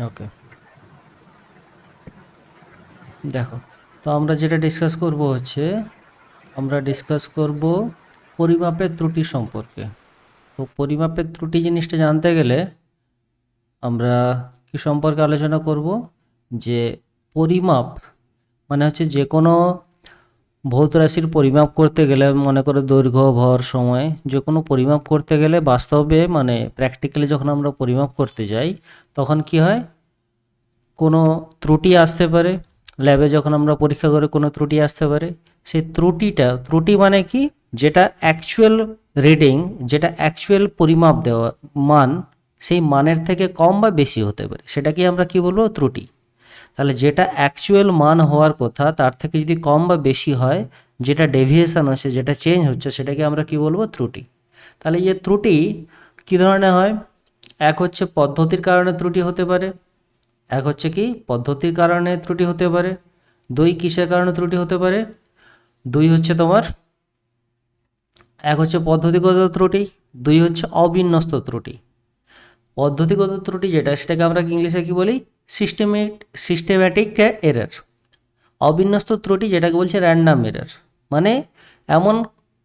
ওকে, দেখো, তো আমরা যেটা ডিসকাস করব হচ্ছে, আমরা ডিসকাস করব পরিমাপের ত্রুটি সম্পর্কে। তো পরিমাপের ত্রুটি জিনিসটা জানতে গেলে আমরা কি সম্পর্কে আলোচনা করব, যে পরিমাপ মানে হচ্ছে যে কোনো ভৌত রাশির পরিমাপ করতে গেলে, মনে করো দৈর্ঘ্য, ভর, সময়, যে কোনো পরিমাপ করতে গেলে বাস্তবে মানে প্র্যাকটিক্যালি যখন আমরা পরিমাপ করতে যাই তখন কি হয়, কোনো ত্রুটি আসতে পারে। ল্যাবে যখন আমরা পরীক্ষা করে কোনো ত্রুটি আসতে পারে, সেই ত্রুটি মানে কি, যেটা অ্যাকচুয়াল রিডিং, যেটা অ্যাকচুয়াল পরিমাপ দেওয়া মান, সেই মানের থেকে কম বা বেশি হতে পারে, সেটাকে আমরা কি বলবো, ত্রুটি। তাহলে যেটা অ্যাকচুয়াল মান হওয়ার কথা তার থেকে যদি কম বা বেশি হয়, যেটা ডেভিয়েশন হচ্ছে, যেটা চেঞ্জ হচ্ছে, সেটাকে আমরা কি বলবো, ত্রুটি। তাহলে এই ত্রুটি কী ধরনের হয়, এক হচ্ছে পদ্ধতির কারণে ত্রুটি হতে পারে, এক হচ্ছে কি পদ্ধতির কারণে ত্রুটি হতে পারে, দুই কিসের কারণে ত্রুটি হতে পারে, দুই হচ্ছে তোমার, এক হচ্ছে পদ্ধতিগত ত্রুটি, দুই হচ্ছে অবিন্যস্ত ত্রুটি। পদ্ধতিগত ত্রুটি যেটা, সেটাকে আমরা ইংলিশে কি বলি, সিস্টেম্যাটিক এরর। অবিন্যস্ত ত্রুটি যেটাকে বলছে র্যান্ডাম এরর, মানে এমন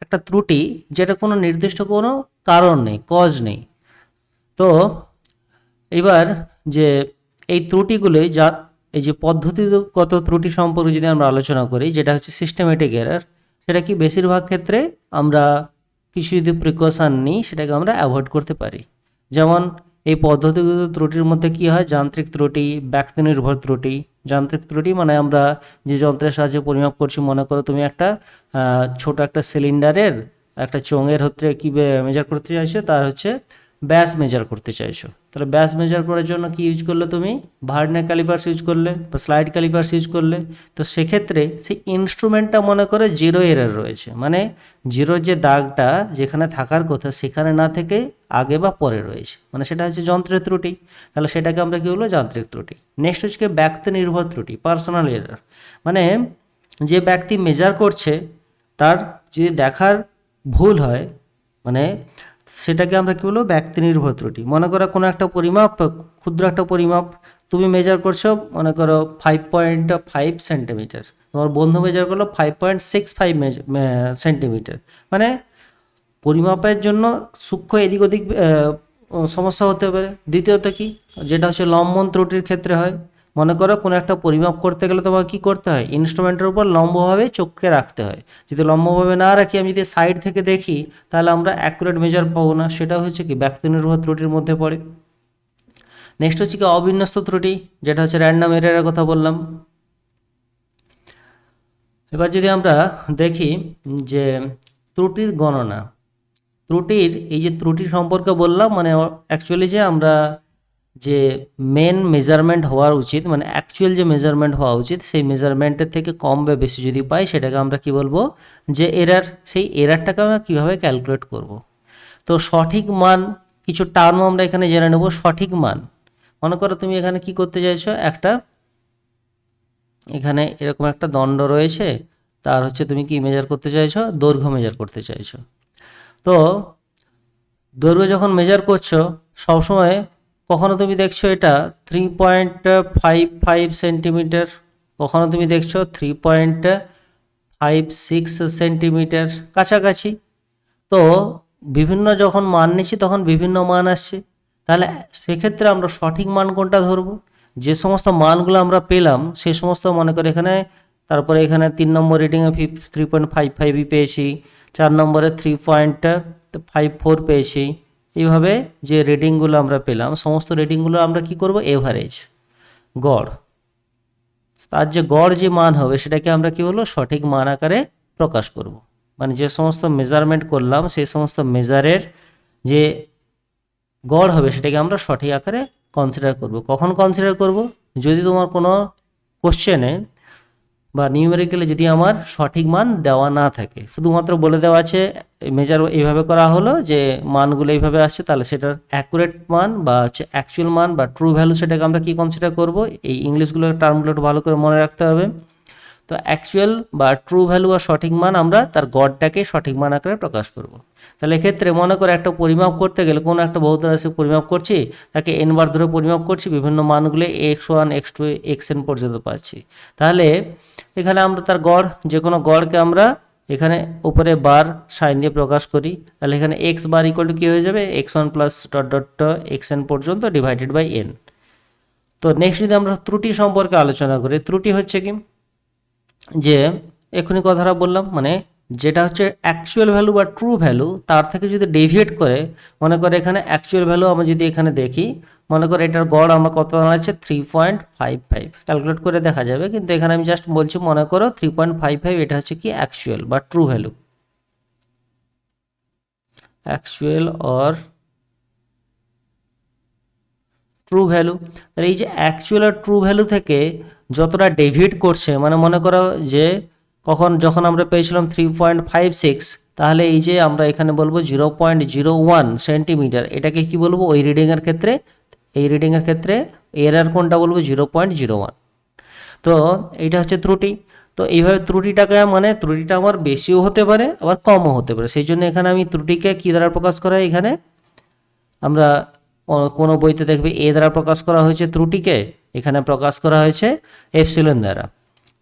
একটা ত্রুটি যেটা কোনো নির্দিষ্ট কোনো কারণ নেই, কজ নেই। তো এবার যে এই ত্রুটিগুলোই যা, এই যে পদ্ধতিগত ত্রুটি সম্পর্কে যদি আমরা আলোচনা করি, যেটা হচ্ছে সিস্টেমেটিক এরর, সেটা কি বেশিরভাগ ক্ষেত্রে আমরা কিছু যদি প্রিকশন নিই সেটাকে আমরা অ্যাভয়েড করতে পারি। যেমন এই পদ্ধতিগত ত্রুটির মধ্যে কি হয়, যান্ত্রিক ত্রুটি, ব্যক্তি নির্ভর ত্রুটি। যান্ত্রিক ত্রুটি মানে আমরা যে যন্ত্রের সাহায্যে পরিমাপ করছি, মনে করো তুমি একটা ছোট একটা সিলিন্ডারের একটা চোঙের হচ্ছে কী মেজার করতে চাইছো, তার হচ্ছে ব্যাস মেজার করতে চাইছো। তাহলে ব্যাস মেজার করার জন্য কি ইউজ করলে তুমি, ভার্নিয়ার ক্যালিপার্স ইউজ করলে বা স্লাইড ক্যালিপার্স ইউজ করলে। তো সেক্ষেত্রে সেই ইনস্ট্রুমেন্টটা মনে করে জিরো এরর রয়েছে, মানে জিরোর যে দাগটা যেখানে থাকার কথা সেখানে না থেকে আগে বা পরে রয়েছে, মানে সেটা হচ্ছে যন্ত্রের ত্রুটি। তাহলে সেটাকে আমরা কী বলবো, যান্ত্রিক ত্রুটি। নেক্সট হচ্ছে ব্যক্তি নির্ভর ত্রুটি, পার্সোনাল এরর, মানে যে ব্যক্তি মেজার করছে তার যদি দেখার ভুল হয়, মানে সেটাকে আমরা কী বলবো, ব্যক্তি নির্ভর ত্রুটি। মনে করো কোনো একটা পরিমাপ, ক্ষুদ্র একটা পরিমাপ তুমি মেজার করছো, মনে করো 5.5 সেন্টিমিটার, তোমার বন্ধু মেজার করলো 5.65 সেন্টিমিটার, মানে পরিমাপের জন্য সূক্ষ্ম এদিক ওদিক সমস্যা হতে পারে। দ্বিতীয়ত কি, যেটা হচ্ছে লম্বন ত্রুটির ক্ষেত্রে হয়। মনে করো কোনো একটা পরিমাপ করতে গেলে তোমাকে কী করতে হয়, ইনস্ট্রুমেন্টের উপর লম্বভাবে চোখকে রাখতে হয়। যদি লম্বভাবে না রাখি, আমি যদি সাইড থেকে দেখি, তাহলে আমরা অ্যাকুরেট মেজার পাবো না, সেটা হচ্ছে কি ব্যক্তি নির্ভর ত্রুটির মধ্যে পড়ে। নেক্সট হচ্ছে কি অবিন্যস্ত ত্রুটি, যেটা হচ্ছে র্যান্ডাম এররের কথা বললাম। এবার যদি আমরা দেখি যে ত্রুটির গণনা, ত্রুটির এই যে ত্রুটি সম্পর্কে বললাম, মানে অ্যাকচুয়ালি যে আমরা যে মেন মেজারমেন্ট হওয়ার উচিত, মানে অ্যাকচুয়াল যে মেজারমেন্ট হওয়া উচিত, সেই মেজারমেন্টের থেকে কম বা বেশি যদি পাই, সেটাকে আমরা কি বলবো, যে এরার। সেই এরারটাকে আমরা কীভাবে ক্যালকুলেট করব। তো সঠিক মান, কিছু টার্ম আমরা এখানে জেনে নেব। সঠিক মান, মনে করো তুমি এখানে কি করতে চাইছো, একটা এখানে এরকম একটা দণ্ড রয়েছে, তার হচ্ছে তুমি কি মেজার করতে চাইছো, দৈর্ঘ্য মেজার করতে চাইছো। তো দৈর্ঘ্য যখন মেজার করছো, সবসময় কখনো তুমি দেখছো এটা 3.55 সেন্টিমিটার, কখনো তুমি দেখছো 3.56 সেন্টিমিটার, কাছাকাছি। তো বিভিন্ন যখন মান নিচ্ছি তখন বিভিন্ন মান আসছে। তাহলে সেক্ষেত্রে আমরা সঠিক মান কোনটা ধরবো, যে সমস্ত মানগুলো আমরা পেলাম সেই সমস্ত, মনে করে এখানে, তারপরে এখানে 3 নম্বর রিডিংয়ে 3.55 পেয়েছি, 4 নম্বরে 3.54 পেয়েছি। এইভাবে যে রিডিংগুলো আমরা পেলাম, সমস্ত রিডিংগুলো আমরা কি করব, এভারেজ, গড়। তার যে গড় যে মান হবে সেটাকে আমরা কি বলবো, সঠিক মান আকারে প্রকাশ করব। মানে যে সমস্ত মেজারমেন্ট করলাম সেই সমস্ত মেজারের যে গড় হবে সেটাকে আমরা সঠিক আকারে কনসিডার করব। কখন কনসিডার করব, যদি তোমার কোনো কোশ্চেনে বা নিউমেরিক্যালি যদি আমার সঠিক মান দেওয়া না থাকে, শুধুমাত্র বলে দেওয়া আছে মেজার এইভাবে করা হলো, যে মানগুলো এইভাবে আসছে, তাহলে সেটার অ্যাকুরেট মান বা হচ্ছে অ্যাকচুয়াল মান বা ট্রু ভ্যালু, সেটাকে আমরা কি কনসিডার করব। এই ইংলিশগুলোর টার্মগুলো একটু ভালো করে মনে রাখতে হবে। তো অ্যাকচুয়াল বা ট্রু ভ্যালু বা সঠিক মান আমরা তার গড়টাকে সঠিক মান আকারে প্রকাশ করব। তাহলে এক্ষেত্রে মনে করে একটা পরিমাপ করতে গেলে কোনো একটা ভৌত রাশি পরিমাপ করছি, তাকে n বার ধরে পরিমাপ করছি, বিভিন্ন মানগুলো x1 x2 xn পর্যন্ত পাচ্ছি। তাহলে এখানে আমরা তার গড়, যে কোনো গড়কে আমরা এখানে উপরে বার সাইন দিয়ে প্রকাশ করি। তাহলে এখানে x বার ইকুয়াল টু কী হয়ে যাবে, x1 plus dot dot xn পর্যন্ত ডিভাইডেড বাই n। তো নেক্সট যদি আমরা ত্রুটি সম্পর্কে আলোচনা করি, ত্রুটি হচ্ছে কি, যে এখনই কথাটা বললাম, মানে যেটা হচ্ছে অ্যাকচুয়াল ভ্যালু বা ট্রু ভ্যালু তার থেকে যদি ডেভিয়েট করে, মনে করে এখানে অ্যাকচুয়াল ভ্যালু আমরা যদি এখানে দেখি, মনে করে এটার গড় আমার কত দাঁড়াচ্ছে 3.55, ক্যালকুলেট করে দেখা যাবে, কিন্তু এখানে আমি জাস্ট বলছি মনে করো 3.55 এটা হচ্ছে কি অ্যাকচুয়াল বা true value, actual or true value. তাহলে এই যে অ্যাকচুয়াল আর ট্রু ভ্যালু থেকে যতটা ডেভিয়েট করছে, মানে মনে করো যে যখন আমরা পেয়েছিলাম 3.56, তাহলে এই যে আমরা এখানে বলবো 0.01 সেন্টিমিটার, এটাকে কি বলবো ওই রিডিংয়ের ক্ষেত্রে, এই রিডিংয়ের ক্ষেত্রে এরার কোনটা বলবো 0.01। তো এইটা হচ্ছে ত্রুটি। তো এইভাবে ত্রুটিটাকে, মানে ত্রুটিটা আমার বেশিও হতে পারে আবার কমও হতে পারে, সেই জন্য এখানে আমি ত্রুটিকে কী দ্বারা প্রকাশ করা হয়, এখানে আমরা কোনো বইতে দেখবে এ দ্বারা প্রকাশ করা হয়েছে ত্রুটিকে, এখানে প্রকাশ করা হয়েছে এপসিলন দ্বারা।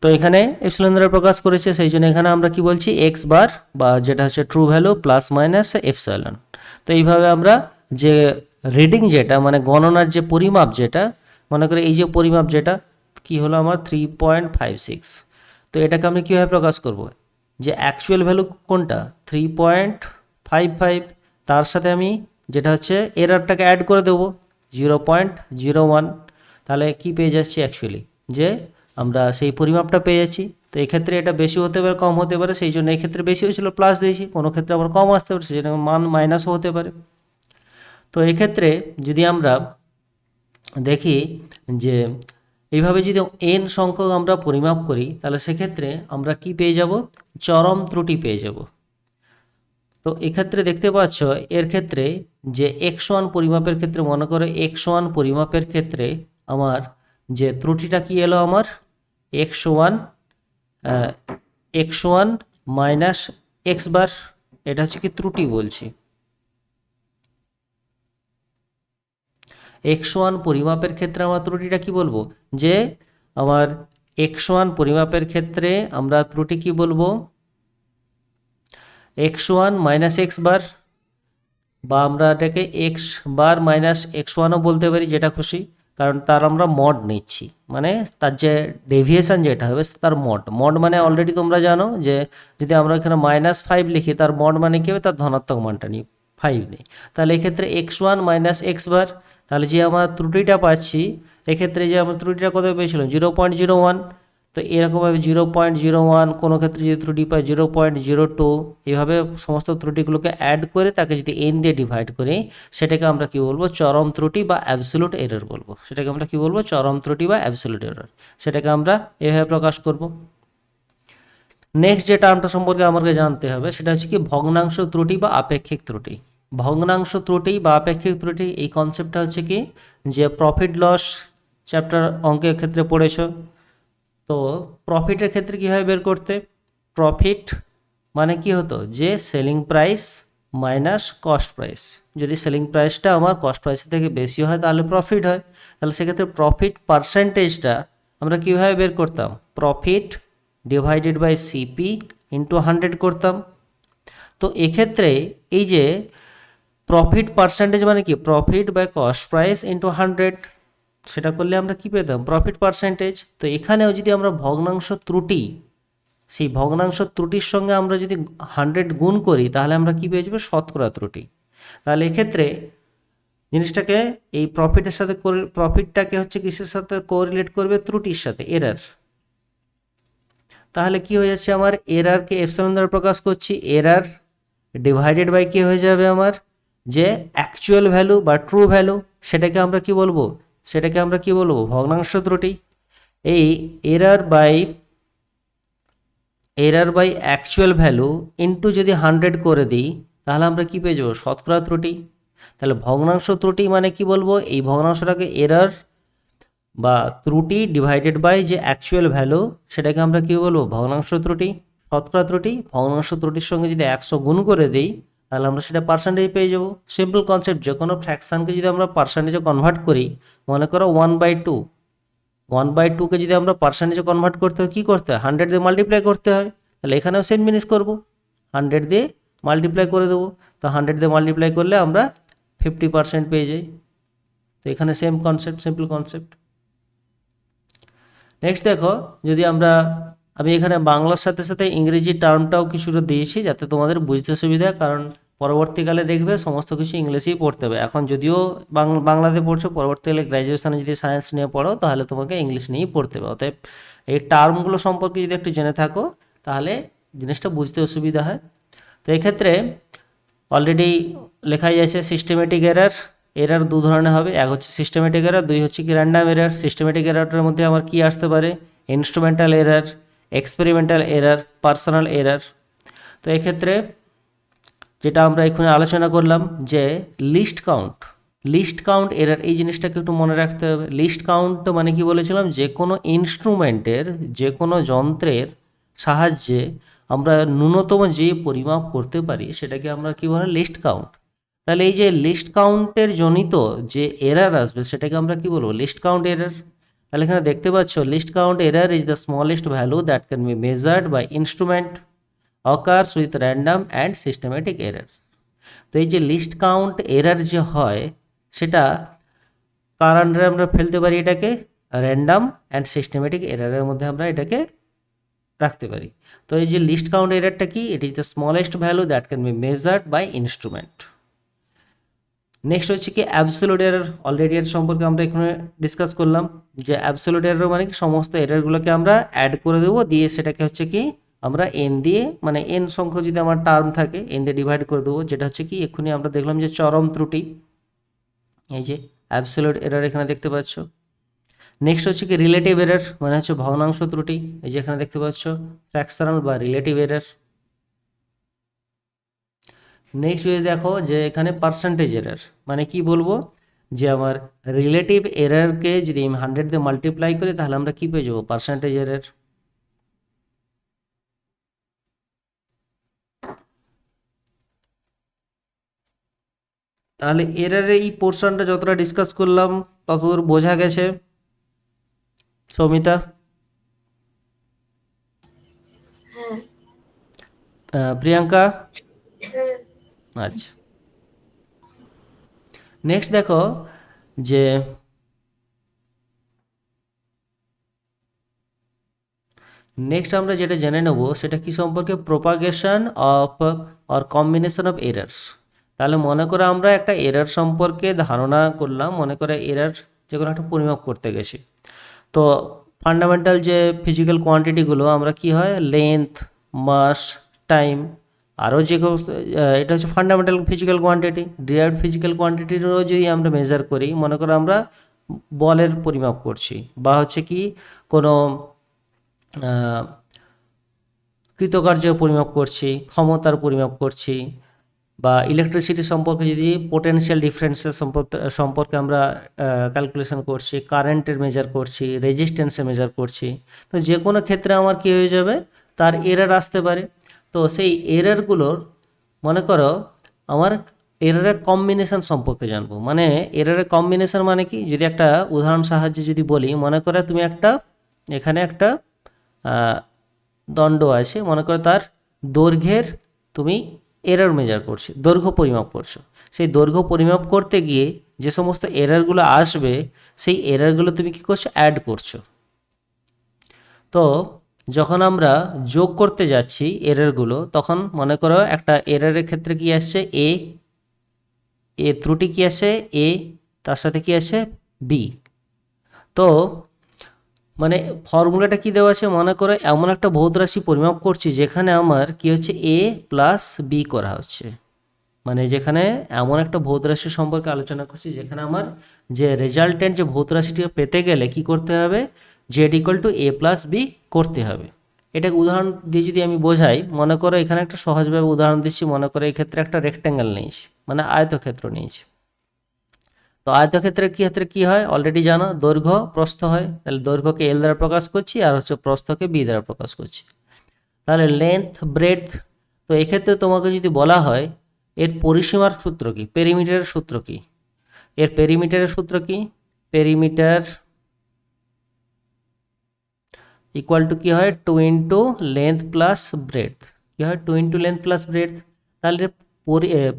তো এখানে এপসিলন দ্বারা প্রকাশ করেছে, সেই জন্য এখানে আমরা কি বলছি এক্স বার বা যেটা হচ্ছে true value plus minus epsilon. তো এইভাবে আমরা যে রিডিং যেটা, মানে গণনার যে পরিমাপ যেটা, মনে করি এই যে পরিমাপ যেটা কি হলো আমার 3.56, তো এটাকে আমি কীভাবে প্রকাশ করব, যে অ্যাকচুয়াল ভ্যালু কোনটা 3.55, তার সাথে আমি যেটা হচ্ছে এরারটাকে অ্যাড করে দেবো 0.01, তাহলে কি পেয়ে যাচ্ছি অ্যাকচুয়ালি, যে আমরা সেই পরিমাপটা পেয়ে যাচ্ছি। তো এক্ষেত্রে এটা বেশি হতে পারে কম হতে পারে, সেই জন্য এক্ষেত্রে বেশি হয়েছিল প্লাস দিয়েছি, কোনো ক্ষেত্রে আবার কম আসতে পারে, সেই জন্য মান মাইনাসও হতে পারে। তো এক্ষেত্রে যদি আমরা দেখি যে এইভাবে যদি n সংখ্যক আমরা পরিমাপ করি, তাহলে সেক্ষেত্রে আমরা কি পেয়ে যাব, চরম ত্রুটি পেয়ে যাব। তো এক্ষেত্রে দেখতে পাচ্ছ এর ক্ষেত্রে যে x1 পরিমাপের ক্ষেত্রে, মনে করো x1 পরিমাপের ক্ষেত্রে আমার যে ত্রুটিটা কি এলো, আমার x1 মাইনাস এক্স বার, এটা হচ্ছে কি ত্রুটি বলছি। x1 পরিমাপের ক্ষেত্রে আমরা ত্রুটিটা কি বলবো, যে আমার x1 পরিমাপের ক্ষেত্রে আমরা ত্রুটি কি বলবো, x1 মাইনাস এক্স বার, বা আমরা এটাকে এক্স বার মাইনাস x1ও বলতে পারি, যেটা খুশি, কারণ তার আমরা মড নিচ্ছি, মানে তার যে ডেভিয়েশন যেটা হবে তার মড মানে অলরেডি তোমরা জানো যে যদি আমরা এখানে -5 লিখি, তার মড মানে কী হবে, তার ধনাত্মক মানটা নিই, 5 নেই। তাহলে এক্ষেত্রে x1 মাইনাস এক্স বার, তাহলে যে আমরা ত্রুটিটা পাচ্ছি, এক্ষেত্রে যে আমরা ত্রুটিটা কত পেয়েছিলাম 0.01, তো এরকমভাবে 0.01, কোনো ক্ষেত্রে যদি ত্রুটি পাই 0.02, এইভাবে সমস্ত ত্রুটিগুলোকে অ্যাড করে তাকে যদি n দিয়ে ডিভাইড করি, সেটাকে আমরা কি বলবো, চরম ত্রুটি বা অ্যাবসলিউট এরর বলবো। সেটাকে আমরা কি বলবো, চরম ত্রুটি বা অ্যাবসলিউট এরর, সেটাকে আমরা এভাবে প্রকাশ করব। নেক্সট যে টার্মটা সম্পর্কে আমাকে জানতে হবে, সেটা হচ্ছে কি ভগ্নাংশ ত্রুটি বা আপেক্ষিক ত্রুটি। ভগ্নাংশ ত্রুটি বা আপেক্ষিক ত্রুটি, এই কনসেপ্টটা হচ্ছে কি, যে প্রফিট লস চ্যাপ্টার অঙ্কের ক্ষেত্রে পড়েছো। তো প্রফিটের ক্ষেত্রে কীভাবে বের করতে, প্রফিট মানে কি হতো, যে selling price minus cost price, যদি সেলিং প্রাইসটা আমার কস্ট প্রাইসের থেকে বেশি হয় তাহলে প্রফিট হয়, তাহলে সেক্ষেত্রে প্রফিট পার্সেন্টেজটা আমরা কীভাবে বের করতাম, profit divided by CP into 100 করতাম। তো এক্ষেত্রে এই যে প্রফিট পার্সেন্টেজ মানে কি, profit by cost price into 100, সেটা করলে আমরা কি পেতাম, প্রফিট পার্সেন্টেজ। তো এখানেও যদি আমরা ভগ্নাংশ ত্রুটি, সেই ভগ্নাংশ ত্রুটির সঙ্গে আমরা যদি 100 গুণ করি, তাহলে আমরা কি পেয়ে যাবো, শতকরা ত্রুটি। তাহলে এক্ষেত্রে জিনিসটাকে এই প্রফিটের সাথে, প্রফিটটাকে হচ্ছে কিসের সাথে কোরিলেট করবে, ত্রুটির সাথে, এরার। তাহলে কি হয়ে যাচ্ছে, আমার এরারকে এপসিলন দ্বারা প্রকাশ করছি, এরার ডিভাইডেড বাই কি হয়ে যাবে, আমার যে অ্যাকচুয়াল ভ্যালু বা ট্রু ভ্যালু, সেটাকে আমরা কি বলবো, সেটাকে আমরা কি বলবো, ভগ্নাংশ ত্রুটি। এই error by actual value into যদি 100 করে দিই, তাহলে আমরা কি পেয়ে যাবো, শতকরা ত্রুটি। তাহলে ভগ্নাংশ ত্রুটি মানে কি বলবো, এই ভগ্নাংশটাকে এরার বা ত্রুটি ডিভাইডেড বাই যে অ্যাকচুয়াল ভ্যালু, সেটাকে আমরা কী বলবো, ভগ্নাংশ ত্রুটি, শতকরা ত্রুটি। ভগ্নাংশ ত্রুটির সঙ্গে যদি 100 গুণ করে দিই তাহলে আমরা সেটা পার্সেন্টেজ পেয়ে যাবো। সিম্পল কনসেপ্ট, যে কোনো ফ্র্যাকশানকে যদি আমরা পার্সেন্টেজে কনভার্ট করি, মনে করো 1/2, 1/2কে যদি আমরা পার্সেন্টেজে কনভার্ট করতে হয় কী করতে হয়, 100 দিয়ে মাল্টিপ্লাই করতে হয়। তাহলে এখানেও সেম জিনিস করবো, 100 দিয়ে মাল্টিপ্লাই করে দেবো। তো 100 দিয়ে মাল্টিপ্লাই করলে আমরা 50% পেয়ে যাই। তো এখানে same concept, simple concept. Next দেখো, যদি আমি এখানে বাংলার সাথে সাথে ইংরেজি টার্মটাও কিছুটা দিয়েছি যাতে তোমাদের বুঝতে সুবিধা, কারণ পরবর্তীকালে দেখবে সমস্ত কিছু ইংলিশেই পড়তে হবে। এখন যদিও বাংলাতে পড়ছো, পরবর্তীকালে গ্র্যাজুয়েশনে যদি সায়েন্স নিয়ে পড়ো তাহলে তোমাকে ইংলিশ নিয়েই পড়তে হবে। অতএব এই টার্মগুলো সম্পর্কে যদি একটু জেনে থাকো তাহলে জিনিসটা বুঝতে অসুবিধা হয়। তো এক্ষেত্রে অলরেডি লেখাই আছে সিস্টেমেটিক এরার। এরার দু ধরনের হবে, এক হচ্ছে সিস্টেমেটিক এরার, দুই হচ্ছে কি র্যান্ডাম এরার। সিস্টেমেটিক এরারটার মধ্যে আমার কি আসতে পারে, instrumental error, experimental error, personal error. তো এক্ষেত্রে যেটা আমরা এখানে আলোচনা করলাম যে লিস্ট কাউন্ট এরার, এই জিনিসটাকে একটু মনে রাখতে হবে। লিস্ট কাউন্ট মানে কি বলেছিলাম, যে কোনো ইনস্ট্রুমেন্টের, যে কোনো যন্ত্রের সাহায্যে আমরা ন্যূনতম যে পরিমাপ করতে পারি সেটাকে আমরা কি বলে, লিস্ট কাউন্ট। তাহলে এই যে লিস্ট কাউন্টের জনিত যে এরার আসবে সেটাকে আমরা কি বলবো, লিস্ট কাউন্ট এরার। তাহলে এখানে দেখতে পাচ্ছ, least count error is the smallest value that can be measured by instrument, occurs with random and systematic error. তো এই যে লিস্ট কাউন্ট এরার যে হয় সেটা কার আন্ডারে আমরা ফেলতে পারি, এটাকে র্যান্ডাম অ্যান্ড সিস্টেমেটিক এরারের মধ্যে আমরা এটাকে রাখতে পারি। তো এই যে লিস্ট কাউন্ট এরারটা কি, it is the smallest value that can be measured by instrument. Next হচ্ছে কি অ্যাবসোলিউট এরার। অলরেডি এর সম্পর্কে আমরা এখানে ডিসকাস করলাম যে অ্যাবসোলিউট এরার মানে কি, সমস্ত এরারগুলোকে আমরা অ্যাড করে দেবো, দিয়ে সেটাকে হচ্ছে কি আমরা এন দিয়ে, মানে এন সংখ্যক যদি আমার টার্ম থাকে এন দিয়ে ডিভাইড করে দেবো, যেটা হচ্ছে কি এক্ষুনি আমরা দেখলাম যে চরম ত্রুটি। এই যে অ্যাবসোলিউট এরার এখানে দেখতে পাচ্ছ। নেক্সট হচ্ছে কি রিলেটিভ এরার, মানে হচ্ছে ভগ্নাংশ ত্রুটি। এই যে এখানে দেখতে পাচ্ছ ফ্র্যাকশনাল বা রিলেটিভ এরার। নেক্সট যদি দেখো যে এখানে পার্সেন্টেজ এরার, মানে কি বলবো, যে আমার রিলেটিভ এরারকে যদি আমি 100 দিয়ে মাল্টিপ্লাই করি তাহলে আমরা কি পেয়ে যাবো, পার্সেন্টেজ এরার। তাহলে এরারের এই পোর্শনটা যতটা ডিসকাস করলাম ততদূর বোঝা গেছে সৌমিতা? প্রিয়াঙ্কা? আচ্ছা, নেক্সট দেখো যে নেক্সট আমরা যেটা জেনে নেব সেটা কি সম্পর্কে, propagation of or combination of errors. তাহলে মনে করে আমরা একটা এরার সম্পর্কে ধারণা করলাম, মনে করে এরার যে কোনো একটা পরিমাপ করতে গেছি। তো ফান্ডামেন্টাল যে ফিজিক্যাল কোয়ান্টিটিগুলো আমরা কি হয়, লেন্থ, মাস, টাইম, আরও যে এটা হচ্ছে fundamental physical quantity. Derived physical কোয়ান্টিটিরও যদি আমরা মেজার করি, মনে করো আমরা বলের পরিমাপ করছি, বা হচ্ছে কি কোনো কৃতকার্য পরিমাপ করছি, ক্ষমতার পরিমাপ করছি, বা ইলেকট্রিসিটি সম্পর্কে যদি পোটেনশিয়াল ডিফারেন্সের সম্পর্কে আমরা ক্যালকুলেশন করছি, কারেন্টের মেজার করছি, রেজিস্ট্যান্সে মেজার করছি, তো যে কোনো ক্ষেত্রে আমার কী হয়ে যাবে, তার এরার আসতে পারে। তো সেই এরারগুলোর মনে করো আমার এরারের কম্বিনেশন সম্পর্কে জানবো। মানে এরারের কম্বিনেশন মানে কি, যদি একটা উদাহরণ সাহায্যে যদি বলি, মনে করে তুমি এখানে একটা দণ্ড আছে, মনে করো তার দৈর্ঘ্যের তুমি এরর মেজার করছো, দৈর্ঘ্য পরিমাপ করছো। সেই দৈর্ঘ্য পরিমাপ করতে গিয়ে যে সমস্ত এররগুলো আসবে সেই এররগুলো তুমি কী করছো, অ্যাড করছো। তো যখন আমরা যোগ করতে যাচ্ছি এররগুলো, তখন মনে করো একটা এররের ক্ষেত্রে কি আসছে, এ ত্রুটি কি আসে এ, তার সাথে কি আসে বি। তো মানে ফর্মুলাটা কি দেওয়া আছে, মনে করো এমন একটা ভৌত রাশি পরিমাপ করছি যেখানে আমার কি হচ্ছে এ প্লাস বি করা হচ্ছে, মানে যেখানে এমন একটা ভৌত রাশি সম্পর্কে আলোচনা করছি যেখানে আমার যে রেজাল্টেন্ট যে ভৌত রাশিটি পেতে গেলে কি করতে হবে, Z equal to A plus B করতে হবে। এটাকে উদাহরণ দিয়ে যদি আমি বোঝাই, মনে করো এখানে একটা সহজভাবে উদাহরণ দিচ্ছি, মনে করো এই ক্ষেত্রে একটা রেক্ট্যাঙ্গেল নিয়েছি, মানে আয়তক্ষেত্র নিয়েছি। তো আয়তক্ষেত্রের ক্ষেত্রে কি হয় অলরেডি জানো, দৈর্ঘ্য প্রস্থ হয়, তাহলে দৈর্ঘ্যকে এল দ্বারা প্রকাশ করছি আর হচ্ছে প্রস্থকে বি দ্বারা প্রকাশ করছি। তাহলে লেন্থ ব্রেডথ, তো এক্ষেত্রে তোমাকে যদি বলা হয় এর পরিসীমার সূত্র কি, পেরিমিটারের সূত্র কি, এর পেরিমিটারের সূত্র কি, পেরিমিটার ইকুয়াল টু কি হয় 2 ইন্টু লেন্থ প্লাস ব্রেডথ, কি হয় 2 ইন্টু লেন্থ প্লাস ব্রেডথ। তাহলে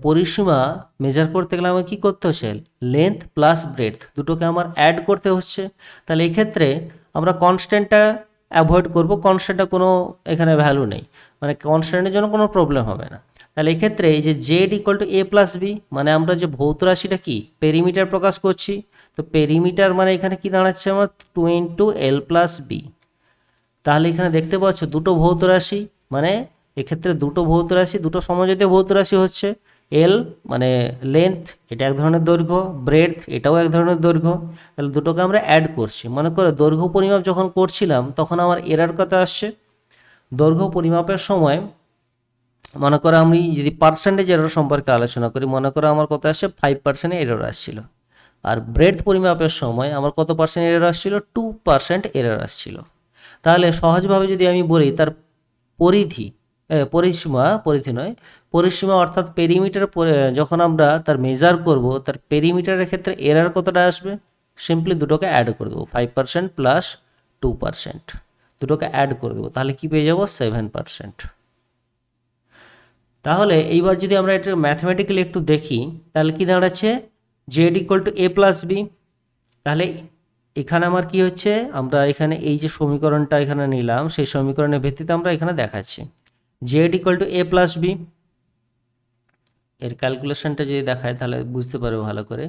পরিসীমা মেজার করতে গেলে আমাকে কী করতে হচ্ছে, লেন্থ প্লাস ব্রেডথ দুটোকে আমার অ্যাড করতে হচ্ছে। তাহলে এক্ষেত্রে আমরা কনস্ট্যান্টটা অ্যাভয়েড করব, কনস্ট্যান্টটা কোনো এখানে ভ্যালু নেই, মানে কনস্ট্যান্টের জন্য কোনো প্রবলেম হবে না। তাহলে এক্ষেত্রে এই যে Z equal to A plus B, মানে আমরা যে ভৌত রাশিটা কি পেরিমিটার প্রকাশ করছি, তো পেরিমিটার মানে এখানে কি দাঁড়াচ্ছে আমার 2 ইন্টু এল প্লাস বি। তাহলে এখানে দেখতে পাচ্ছ দুটো ভৌত রাশি, মানে এক্ষেত্রে দুটো ভৌত রাশি, দুটো সমজাতীয় ভৌত রাশি হচ্ছে এল মানে লেন্থ, এটা এক ধরনের দৈর্ঘ্য, ব্রেডথ এটাও এক ধরনের দৈর্ঘ্য। তাহলে দুটোকে আমরা অ্যাড করছি। মনে করো দৈর্ঘ্য পরিমাপ যখন করছিলাম তখন আমার এরার কথা আসছে। দৈর্ঘ্য পরিমাপের সময় মনে করো আমি যদি পার্সেন্টেজ এরর সম্পর্কে আলোচনা করি, মনে করো আমার কত আসছে 5% এরর আসছিল। আর ব্রেডথ পরিমাপের সময় আমার কত পার্সেন্ট এরর আসছিল, 2% এরর আসছিল। তাহলে সহজভাবে যদি আমি বলি তার পরিসীমা অর্থাৎ পেরিমিটার যখন আমরা তার মেজার করব, তার পেরিমিটারের ক্ষেত্রে এরার কতটা আসবে, সিম্পলি দুটোকে অ্যাড করে দেবো, 5% প্লাস 2%, দুটোকে অ্যাড করে দেবো, তাহলে কি পেয়ে যাবো 7%। তাহলে এইবার যদি আমরা এটা ম্যাথমেটিক্যালি একটু দেখি তাহলে কি দাঁড়াচ্ছে, Z equal to A plus B. তাহলে এখানে আমার কি হচ্ছে, আমরা এখানে এই যে সমীকরণটা এখানে নিলাম সেই সমীকরণের ভিত্তিতে আমরা এখানে দেখাচ্ছি Z equal to A plus B. এর ক্যালকুলেশনটা যদি দেখায় তাহলে বুঝতে পারবে ভালো করে।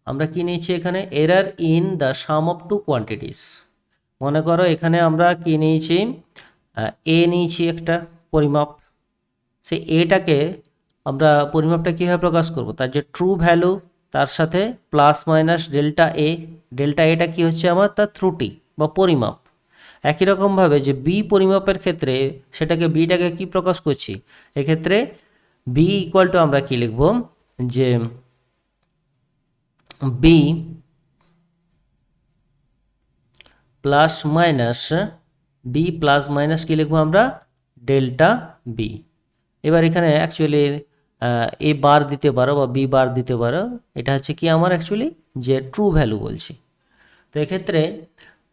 আমরা কি নিয়েছি এখানে, error in the sum of two quantities. মনে করো এখানে আমরা কি নিয়েছি, এ নিয়েছি একটা পরিমাপ, সেই এটাকে আমরা পরিমাপটা কীভাবে প্রকাশ করব, তার যে ট্রু ভ্যালু তার সাথে plus minus delta A, delta এটা কি হচ্ছে আমার তার ত্রুটি বা পরিমাপ। একই রকমভাবে যে বি পরিমাপের ক্ষেত্রে সেটাকে বিটাকে কি প্রকাশ করছি, এক্ষেত্রে বি ইকুয়াল টু আমরা কি লিখব, যে B plus minus B plus minus কি লিখবো আমরা, ডেল্টা বি। এবার এখানে অ্যাকচুয়ালি এ বার দিতে পারো বা বি বার দিতে পারো, এটা হচ্ছে কি আমার অ্যাকচুয়ালি যে ট্রু ভ্যালু বলছি। তো এক্ষেত্রে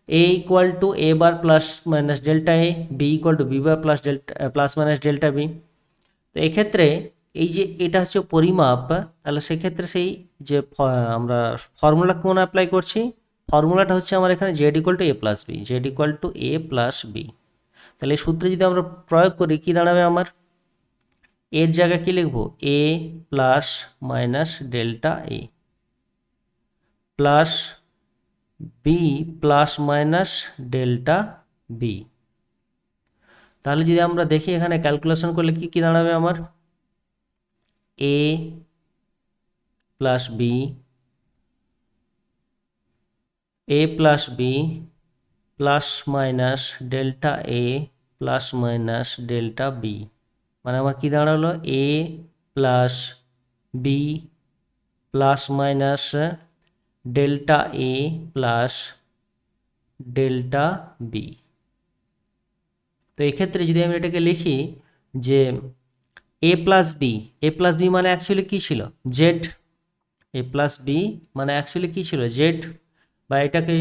A equal to A bar plus minus delta A, B equal to B bar plus minus delta B. তো এক্ষেত্রে এই যে এটা হচ্ছে পরিমাপ, তাহলে সেক্ষেত্রে সেই যে আমরা ফর্মুলা কোন অ্যাপ্লাই করছি, ফর্মুলাটা হচ্ছে আমার এখানে Z equal to A plus B, Z equal to A plus B. তাহলে এই সূত্রে যদি আমরা প্রয়োগ করি কি দাঁড়াবে, আমার এর জায়গায় কি লিখবো, A plus minus delta A plus B plus minus delta B. তাহলে যদি আমরা দেখি এখানে ক্যালকুলেশন করলে কি কি দাঁড়াবে, আমার A plus B, A plus B plus minus delta A plus minus delta B, মানে আমার কি দাঁড়ালো A plus B plus minus delta A plus delta B. তো এক্ষেত্রে যদি আমি এটাকে লিখি যে এ প্লাস বি মানে অ্যাকচুয়ালি কী ছিল, জেড। এ প্লাস বি মানে অ্যাকচুয়ালি কী ছিল, জেড। বা এটাকে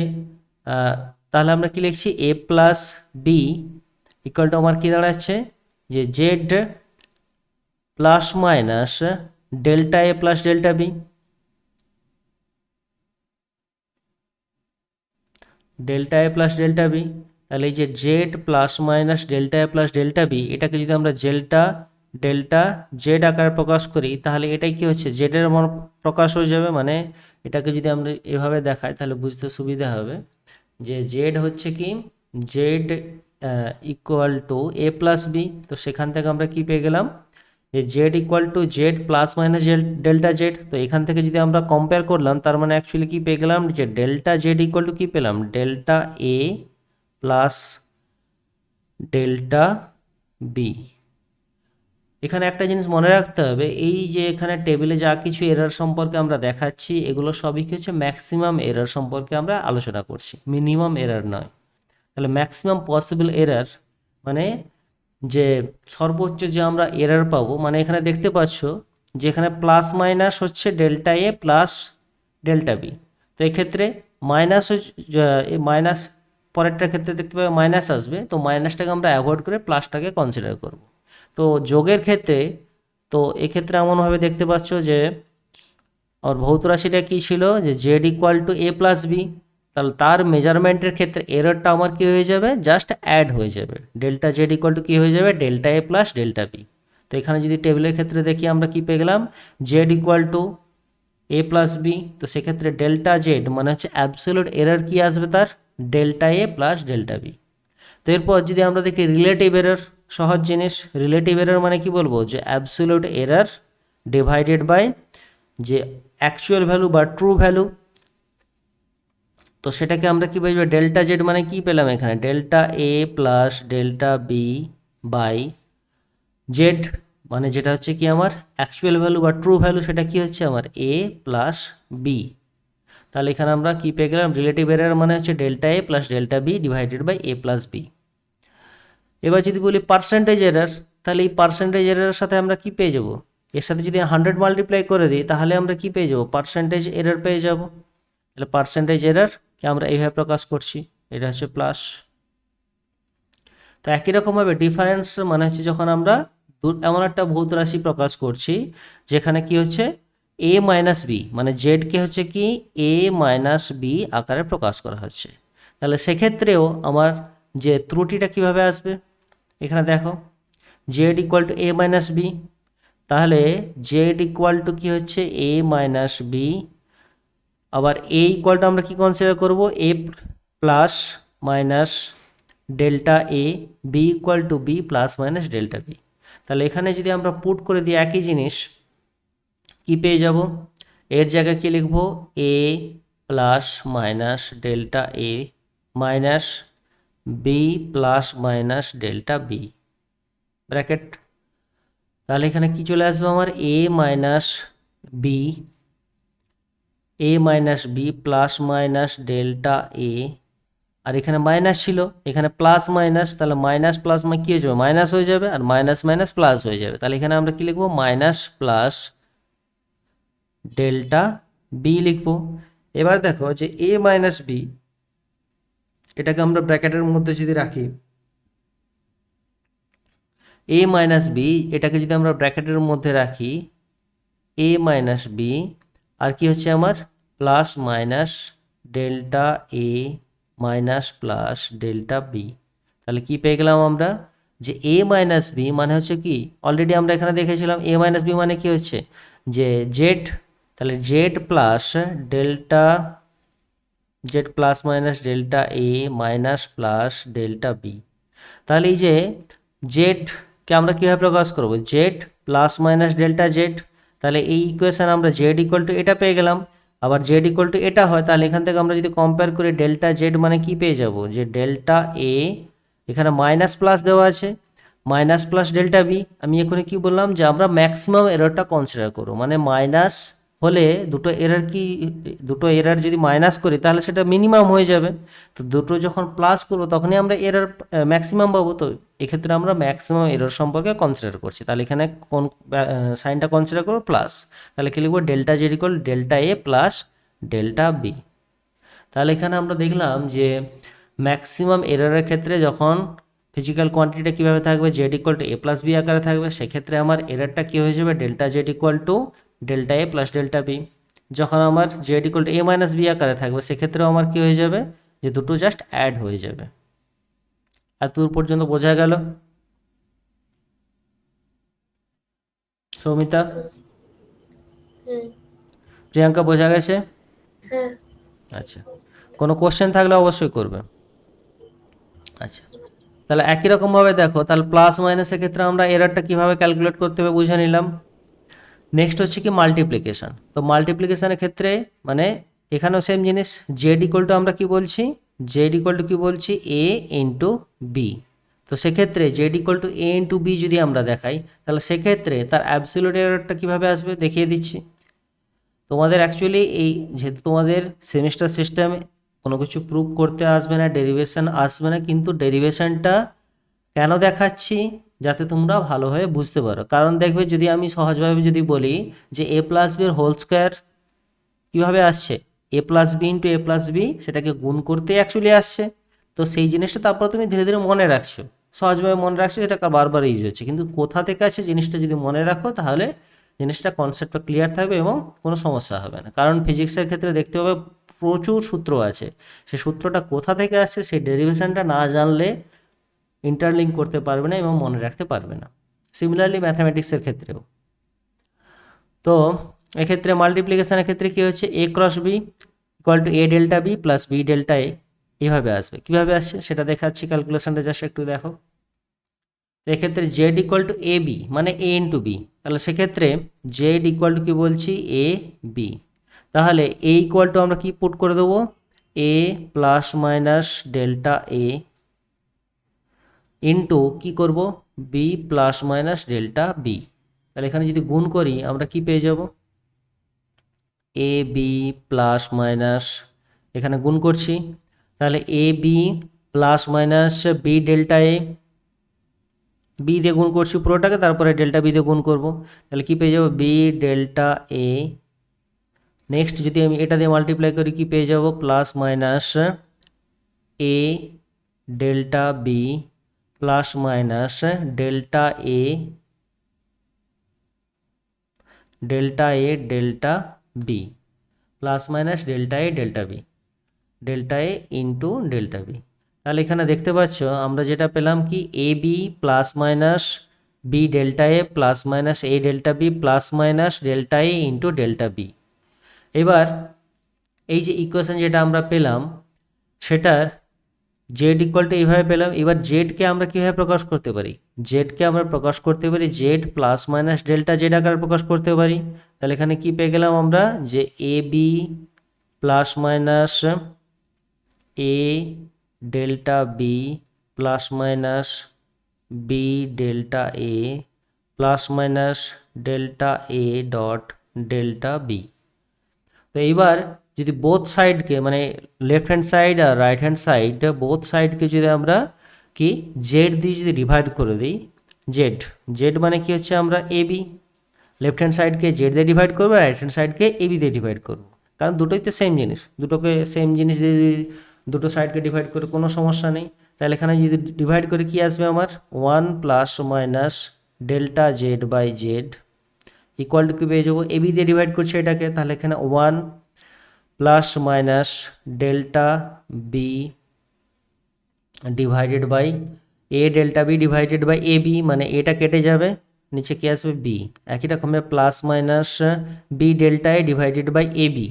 তাহলে আমরা কি লিখছি, A plus B equal to আমার কী দাঁড়াচ্ছে, যে Z plus minus delta A plus delta B, delta A plus delta B. তাহলে এই যে Z plus minus delta A plus delta B, এটাকে যদি আমরা ডেল্টা জেড আকারে প্রকাশ করি তাহলে এটাই কি হচ্ছে, জেডের মান প্রকাশ হয়ে যাবে। মানে এটাকে যদি আমরা এভাবে দেখাই তাহলে বুঝতে সুবিধা হবে যে জেড হচ্ছে কি, Z equal to A plus B. তো সেখান থেকে আমরা কি পেয়ে গেলাম, যে Z equal to Z plus minus delta Z. তো এখান থেকে যদি আমরা কম্পেয়ার করলাম তার মানে অ্যাকচুয়ালি কি পেয়ে গেলাম, যে ডেল্টা জেড ইকুয়াল টু কি পেলাম, delta A plus delta B. এখানে একটা জিনিস মনে রাখতে হবে, এই যে এখানে টেবিলে যা কিছু এরর সম্পর্কে আমরা দেখাচ্ছি এগুলো সবই কি হচ্ছে ম্যাক্সিমাম এরর সম্পর্কে আমরা আলোচনা করছি, মিনিমাম এরর নয়। তাহলে ম্যাক্সিমাম পসিবল এরর মানে যে সর্বোচ্চ যে আমরা এরর পাবো, মানে এখানে দেখতে পাচ্ছ যে এখানে প্লাস মাইনাস হচ্ছে delta A plus delta B. তো এক্ষেত্রে মাইনাস মাইনাস পরেরটার ক্ষেত্রে দেখতে পাবে মাইনাস আসবে, তো মাইনাসটাকে আমরা অ্যাভয়েড করে প্লাসটাকে কনসিডার করব। তো যোগের ক্ষেত্রে তো এক্ষেত্রে এমনভাবে দেখতে পাচ্ছ যে আর ভৌত রাশিটা কী ছিল যে Z equal to A plus B, তাহলে তার মেজারমেন্টের ক্ষেত্রে এররটা আমার কী হয়ে যাবে, জাস্ট অ্যাড হয়ে যাবে, ডেল্টা জেড ইকুয়াল টু কী হয়ে যাবে, delta A plus delta B. তো এখানে যদি টেবিলের ক্ষেত্রে দেখি আমরা কী পেয়ে গেলাম, Z equal to A plus B, তো সেক্ষেত্রে ডেল্টা জেড মানে হচ্ছে অ্যাবসোলিউট এরর কী আসবে তার, delta A plus delta B. তো এরপর যদি আমরা দেখি রিলেটিভ এরর, সহজ জিনিস, রিলেটিভ এরর মানে কি বলবো, যে অ্যাবসোলিউট এরর ডিভাইডেড বাই যে অ্যাকচুয়াল ভ্যালু বা ট্রু ভ্যালু। তো সেটাকে আমরা কী বলবো, ডেল্টা জেড মানে কি পেলাম এখানে, delta A plus delta B by Z মানে যেটা হচ্ছে কি আমার অ্যাকচুয়াল ভ্যালু বা ট্রু ভ্যালু, সেটা কি হচ্ছে আমার এ প্লাস বি। তাহলে এখানে আমরা কী পেয়ে গেলাম, রিলেটিভ এরর মানে হচ্ছে delta A plus delta B divided by A plus B. এবার যদি বলি পার্সেন্টেজ এরর, তাহলে এই পার্সেন্টেজ এররের সাথে আমরা কি পেয়ে যাব, এর সাথে যদি 100 মাল্টিপ্লাই করে দিই তাহলে আমরা কি পেয়ে যাব, পার্সেন্টেজ এরর পেয়ে যাব। তাহলে পার্সেন্টেজ এররকে আমরা এইভাবে প্রকাশ করছি, এটা হচ্ছে প্লাস। তো একই রকমভাবে ডিফারেন্স মানে হচ্ছে যখন আমরা এমন একটা ভৌত রাশি প্রকাশ করছি যেখানে কি হচ্ছে এ মাইনাস বি, মানে জেডকে হচ্ছে কি এ মাইনাস বি আকারে প্রকাশ করা হচ্ছে, তাহলে সেক্ষেত্রেও আমার যে ত্রুটিটা কিভাবে আসবে, এখানে দেখো Z equal to A minus B, তাহলে জেড ইকুয়াল টু কী হচ্ছে এ মাইনাস বি, আবার এ ইকুয়াল টু আমরা কী কনসিডার করব, A plus minus delta A, B equal to B plus minus delta B. তাহলে এখানে যদি আমরা পুট করে দিই একই জিনিস কি পেয়ে যাব, এর জায়গায় কী লিখব, A plus minus delta A minus B plus minus delta B bracket. তাহলে এখানে কি চলে আসবে আমার A minus B plus minus delta A, আর এখানে মাইনাস ছিল এখানে প্লাস মাইনাস, তাহলে মাইনাস প্লাস কী হয়ে যাবে, মাইনাস হয়ে যাবে, আর মাইনাস মাইনাস প্লাস হয়ে যাবে। তাহলে এখানে আমরা কি লিখবো, মাইনাস প্লাস ডেল্টা বি লিখবো। এবার দেখো যে এ মাইনাস বি এটাকে আমরা ব্র্যাকেটের মধ্যে যদি রাখি, এ মাইনাস বি এটাকে যদি আমরা ব্র্যাকেটের মধ্যে রাখি, এ মাইনাস বি আর কি হচ্ছে আমার plus minus delta A minus plus delta B. তাহলে কি পেয়ে গেলাম আমরা, যে এ মাইনাস বি মানে হচ্ছে কি, অলরেডি আমরা এখানে দেখেছিলাম এ মাইনাস বি মানে কি হচ্ছে যে জেড, তাহলে Z plus delta Z plus minus delta A minus plus delta B. তাহলে এই যে জেডকে আমরা কীভাবে প্রকাশ করব, Z plus minus delta Z, তাহলে এই ইকুয়েশান আমরা জেড ইকুয়াল টু এটা পেয়ে গেলাম, আবার জেড ইকুয়াল টু এটা হয়, তাহলে এখান থেকে আমরা যদি কম্পেয়ার করি ডেল্টা জেড মানে কি পেয়ে যাব, যে ডেল্টা এ এখানে মাইনাস প্লাস দেওয়া আছে মাইনাস প্লাস ডেল্টা বি। আমি এখানে কি বললাম যে আমরা ম্যাক্সিমাম এররটা কনসিডার করব, মানে মাইনাস হলে দুটো এরর যদি মাইনাস করি তাহলে সেটা মিনিমাম হয়ে যাবে, তো দুটো যখন প্লাস করবো তখনই আমরা এরর ম্যাক্সিমাম পাবো। তো এক্ষেত্রে আমরা ম্যাক্সিমাম এরর সম্পর্কে কনসিডার করছি, তাহলে এখানে কোন সাইনটা কনসিডার করবো, প্লাস। তাহলে কি লিখবো, delta Z equal delta A plus delta B. তাহলে এখানে আমরা দেখলাম যে ম্যাক্সিমাম এররের ক্ষেত্রে যখন ফিজিক্যাল কোয়ান্টিটিটা কীভাবে থাকবে, Z equal to A plus B আকারে থাকবে, সেক্ষেত্রে আমার এররটা কী হয়ে যাবে, delta Z equal to delta A plus delta B. যখন আমার Z equal to A minus B আকারে থাকবে সেক্ষেত্রেও আমার কী হয়ে যাবে, যে দুটো জাস্ট অ্যাড হয়ে যাবে। এতদূর পর্যন্ত বোঝা গেল সৌমিতা? প্রিয়াঙ্কা বোঝা গেছে? আচ্ছা, কোনো কোশ্চেন থাকলে অবশ্যই করবে। আচ্ছা, তাহলে একই রকমভাবে দেখো, তাহলে প্লাস মাইনাসের ক্ষেত্রে আমরা এররটা কীভাবে ক্যালকুলেট করতে হবে বুঝে নিলাম। নেক্সট হচ্ছে কি মাল্টিপ্লিকেশান। তো মাল্টিপ্লিকেশানের ক্ষেত্রে মানে এখানেও সেম জিনিস, জেড ইকুয়াল টু আমরা কি বলছি, জেড ইকুয়াল টু কী বলছি, এ ইন্টু বি। তো সেক্ষেত্রে Z equal to A into B যদি আমরা দেখাই, তাহলে সেক্ষেত্রে তার অ্যাবসোলিউট এররটা কীভাবে আসবে দেখিয়ে দিচ্ছি। তোমাদের অ্যাকচুয়ালি এই যেহেতু তোমাদের সেমিস্টার সিস্টেমে কোনো কিছু প্রুভ করতে আসবে না, ডেরিভেশন আসবে না, কিন্তু ডেরিভেশনটা কেন দেখাচ্ছি যাতে তোমরা ভালোভাবে বুঝতে পারো। কারণ দেখবে যদি আমি সহজভাবে যদি বলি যে এ প্লাস বির হোল স্কোয়ার কীভাবে আসছে, এ প্লাস বি ইন্টু এ প্লাস বি, সেটাকে গুণ করতে অ্যাকচুয়ালি আসছে। তো সেই জিনিসটা তারপর তুমি ধীরে ধীরে মনে রাখছো, সহজভাবে মনে রাখছো, এটা বারবার ইউজ হচ্ছে, কিন্তু কোথা থেকে আছে জিনিসটা যদি মনে রাখো তাহলে জিনিসটা কনসেপ্টটা ক্লিয়ার থাকবে এবং কোনো সমস্যা হবে না। কারণ ফিজিক্সের ক্ষেত্রে দেখতে হবে প্রচুর সূত্র আছে, সেই সূত্রটা কোথা থেকে আসছে সেই ডেরিভেশনটা না জানলে ইন্টারলিঙ্ক করতে পারবে না এবং মনে রাখতে পারবে না। সিমিলারলি ম্যাথামেটিক্সের ক্ষেত্রেও। তো এক্ষেত্রে মাল্টিপ্লিকেশনের ক্ষেত্রে কী হচ্ছে, A cross B equal to A delta B plus B delta A, এইভাবে আসবে। কীভাবে আসছে সেটা দেখাচ্ছি, ক্যালকুলেশনটা জাস্ট একটু দেখো। তো এক্ষেত্রে Z equal to A B মানে এ ইন্টু বি, তাহলে সেক্ষেত্রে জেড ইকুয়াল টু কী বলছি, এ বি। তাহলে এ ইকুয়াল টু আমরা কি পুট করে দেবো, A plus minus delta A into কী করব, B plus minus delta B. তাহলে এখানে যদি গুণ করি আমরা কি পেয়ে যাব, এ বি প্লাস মাইনাস, এখানে গুণ করছি, তাহলে A B plus minus B delta A, B দিয়ে গুণ করছি পুরোটাকে, তারপরে ডেল্টা বি দিয়ে গুণ করব, তাহলে কি পেয়ে যাব, বি ডেল্টা এ। নেক্সট যদি আমি এটা দিয়ে মাল্টিপ্লাই করি কি পেয়ে যাব, plus minus A delta B plus minus delta A delta A delta B plus minus delta A delta B, delta A into delta B. তাহলে এখানে দেখতে পাচ্ছ আমরা যেটা পেলাম কি, A B plus minus B delta A plus minus A delta B plus minus delta A into delta B. এবার এই যে ইকুয়েশন যেটা আমরা পেলাম সেটার জেড ইকুয়াল টু এইভাবে পেলাম। এবার জেডকে আমরা কীভাবে প্রকাশ করতে পারি, জেডকে আমরা প্রকাশ করতে পারি Z plus minus delta Z আকারে প্রকাশ করতে পারি। তাহলে এখানে কি পেয়ে গেলাম আমরা, যে A B plus minus A delta B plus minus B delta A plus minus delta A dot delta B. তো এইবার যদি বোথ সাইডকে মানে লেফট হ্যান্ড সাইড আর রাইট হ্যান্ড সাইড বোথ সাইডকে যদি আমরা কি জেড দিয়ে যদি ডিভাইড করে দিই, জেড জেড মানে কি হচ্ছে, আমরা A B, left hand সাইডকে Z দিয়ে ডিভাইড করবো, রাইট হ্যান্ড সাইডকে এ বি দিয়ে ডিভাইড করবো, কারণ দুটোই তো সেম জিনিস, দুটোকে সেম জিনিস দিয়ে দুটো সাইডকে ডিভাইড করে কোনো সমস্যা নেই। তাহলে এখানে যদি ডিভাইড করে কি আসবে আমার, one plus minus delta Z by Z equal to কি পেয়ে যাবো, এ বি দিয়ে ডিভাইড করছে এটাকে, তাহলে এখানে one plus minus delta B divided by A delta B divided by A B, মানে এটা কেটে যাবে, নিচে কি আসবে বি, একই রকমের plus minus B delta A divided by A B,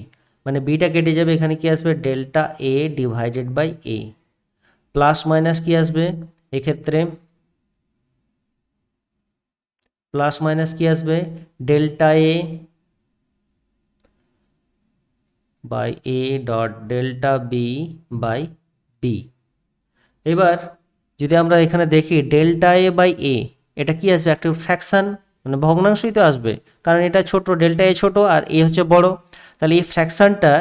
মানে বিটা কেটে যাবে, এখানে কি আসবে delta A divided by A, plus minus কি আসবে এক্ষেত্রে, প্লাস মাইনাস কি আসবে delta A by A dot delta B by B. এবার যদি আমরা এখানে দেখি ডেল্টা এ বাই এ, এটা কি আসবে, একটা ফ্র্যাকশান মানে ভগ্নাংশই তো আসবে, কারণ এটা ছোট, ডেল্টা এ ছোট আর এ হচ্ছে বড়, তাহলে এই ফ্র্যাকশানটা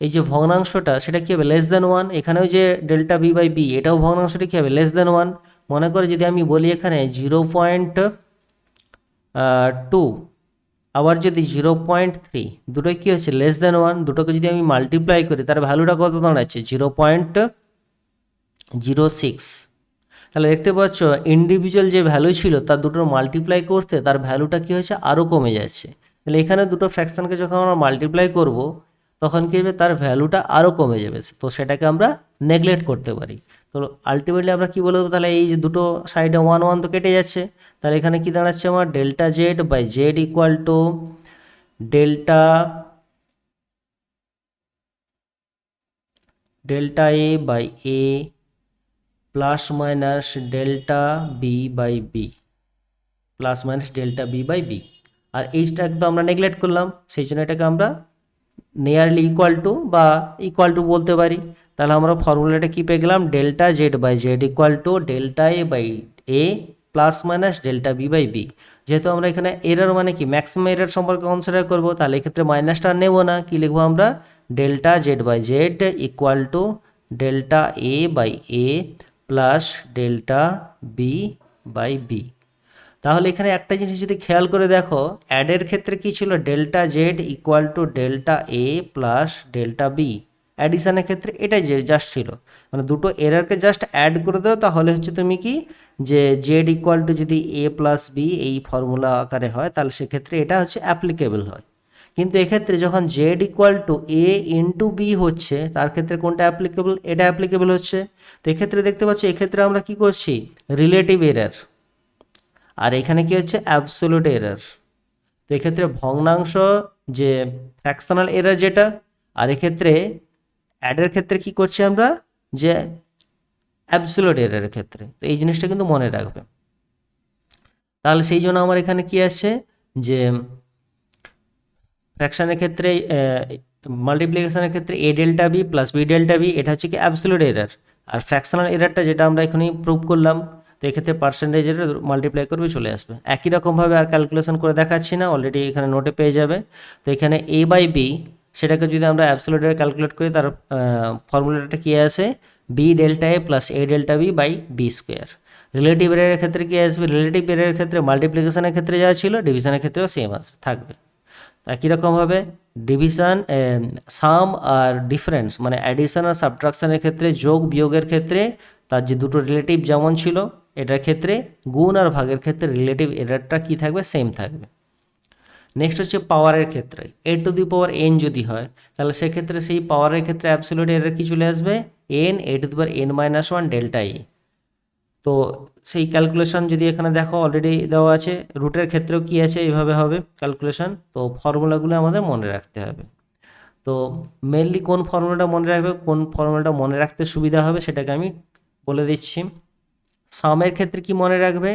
এই যে ভগ্নাংশটা সেটা কী হবে, লেস দেন ওয়ান। এখানেও যে ডেল্টা বি বাই বি এটাও ভগ্নাংশটা কী হবে, লেস দেন ওয়ান। মনে করে যদি আমি বলি এখানে 0.2, আবার যদি 0.3, দুটোই কী হচ্ছে লেস দেন ওয়ান, দুটোকে যদি আমি মাল্টিপ্লাই করি তার ভ্যালুটা কত দাঁড়াচ্ছে 0.06। তাহলে দেখতে পাচ্ছ ইন্ডিভিজুয়াল যে ভ্যালু ছিল তার দুটোর মাল্টিপ্লাই করতে তার ভ্যালুটা কী হয়েছে, আরও কমে যাচ্ছে। তাহলে এখানে দুটো ফ্র্যাকশানকে যখন আমরা মাল্টিপ্লাই করব তখন কী হবে, তার ভ্যালুটা আরও কমে যাবে, তো সেটাকে আমরা নেগলেক্ট করতে পারি। তো আলটিমেটলি আমরা কী বলবো, তাহলে এই যে দুটো সাইডে ওয়ান ওয়ান তো কেটে যাচ্ছে, তাহলে এখানে কি দাঁড়াচ্ছে আমার delta Z by Z equal to delta A by A plus minus delta B by B, plus minus delta B by B. আর এইটা তো আমরা নেগলেক্ট করলাম, সেই জন্য এটাকে আমরা নিয়ারলি ইকুয়াল টু বা ইকুয়াল টু বলতে পারি। তাহলে আমরা ফর্মুলাটা কী পেয়ে গেলাম, delta Z by Z equal to delta A by A plus minus delta B by B. যেহেতু আমরা এখানে এরর মানে কি ম্যাক্সিমাম এরর সম্পর্কে কনসিডার করবো, তাহলে এক্ষেত্রে মাইনাসটা নেব না, কি লিখবো আমরা, delta Z by Z equal to delta A by A plus delta B by B. তাহলে এখানে একটা জিনিস যদি খেয়াল করে দেখো, অ্যাডের ক্ষেত্রে কি ছিল, delta Z equal to delta A plus delta B. অ্যাডিশনের ক্ষেত্রে এটাই যে জাস্ট ছিল, মানে দুটো এররকে জাস্ট অ্যাড করে দাও, তাহলে হচ্ছে তুমি কি যে জেড ইকুয়াল টু যদি এ প্লাস বি এই ফর্মুলা আকারে হয়, তাহলে সেক্ষেত্রে এটা হচ্ছে অ্যাপ্লিকেবল হয়। কিন্তু এক্ষেত্রে যখন Z equal to A into B হচ্ছে, তার ক্ষেত্রে কোনটা অ্যাপ্লিকেবল, এটা অ্যাপ্লিকেবল হচ্ছে। তো এক্ষেত্রে দেখতে পাচ্ছি এক্ষেত্রে আমরা কি করছি, রিলেটিভ এরর, আর এখানে কি হচ্ছে অ্যাবসোলিউট এরর। তো এক্ষেত্রে ভগ্নাংশ যে ফ্র্যাকশনাল এরর যেটা, আর এক্ষেত্রে অ্যাডের ক্ষেত্রে কি করছি আমরা, যে অ্যাবসোলিউট এররের ক্ষেত্রে। তো এই জিনিসটা কিন্তু মনে রাখবে। তাহলে সেই জন্য আমার এখানে কি আসছে, যে ফ্র্যাকশনের ক্ষেত্রে মাল্টিপ্লিকেশনের ক্ষেত্রে A delta B plus B delta B, এটা হচ্ছে কি অ্যাবসোলিউট এরর। আর ফ্র্যাকশনাল এররটা যেটা আমরা এখানেই প্রুভ করলাম, তো এক্ষেত্রে পার্সেন্টেজ এর মাল্টিপ্লাই করবে চলে আসবে। একই রকমভাবে আর ক্যালকুলেশন করে দেখাচ্ছি না, অলরেডি এখানে নোটে পেয়ে যাবে। তো এখানে এ বাই বি সেটাকে যদি আমরা অ্যাবসোলিউট এরর ক্যালকুলেট করি, তার ফর্মুলাটা কী আসে, B delta A plus A delta B by B square. Relative এররের ক্ষেত্রে কী আসবে, রিলেটিভ এররের ক্ষেত্রে মাল্টিপ্লিকেশনের ক্ষেত্রে যা ছিল ডিভিশনের ক্ষেত্রেও সেম আসবে থাকবে। একই রকমভাবে ডিভিশন, সাম আর ডিফারেন্স মানে অ্যাডিশন আর সাবট্রাকশনের ক্ষেত্রে, যোগ বিয়োগের ক্ষেত্রে তার যে দুটো রিলেটিভ যেমন ছিল, এটার ক্ষেত্রে গুণ আর ভাগের ক্ষেত্রে রিলেটিভ এররটা কী থাকবে, সেম থাকবে। নেক্সট হচ্ছে পাওয়ারের ক্ষেত্রে, এ টু দি পাওয়ার এন যদি হয়, তাহলে সেক্ষেত্রে সেই পাওয়ারের ক্ষেত্রে অ্যাবসোলিউট এরর কি চলে আসবে, N A to the power N minus one delta ই। তো সেই ক্যালকুলেশন যদি এখানে দেখো অলরেডি দেওয়া আছে, রুটের ক্ষেত্রেও কি আছে, এইভাবে হবে ক্যালকুলেশন। তো ফর্মুলাগুলো আমাদের মনে রাখতে হবে। তো মেনলি কোন ফর্মুলাটা মনে রাখবে, কোন ফর্মুলাটা মনে রাখতে সুবিধা হবে সেটাকে আমি বলে দিচ্ছি। সামের ক্ষেত্রে কি মনে রাখবে,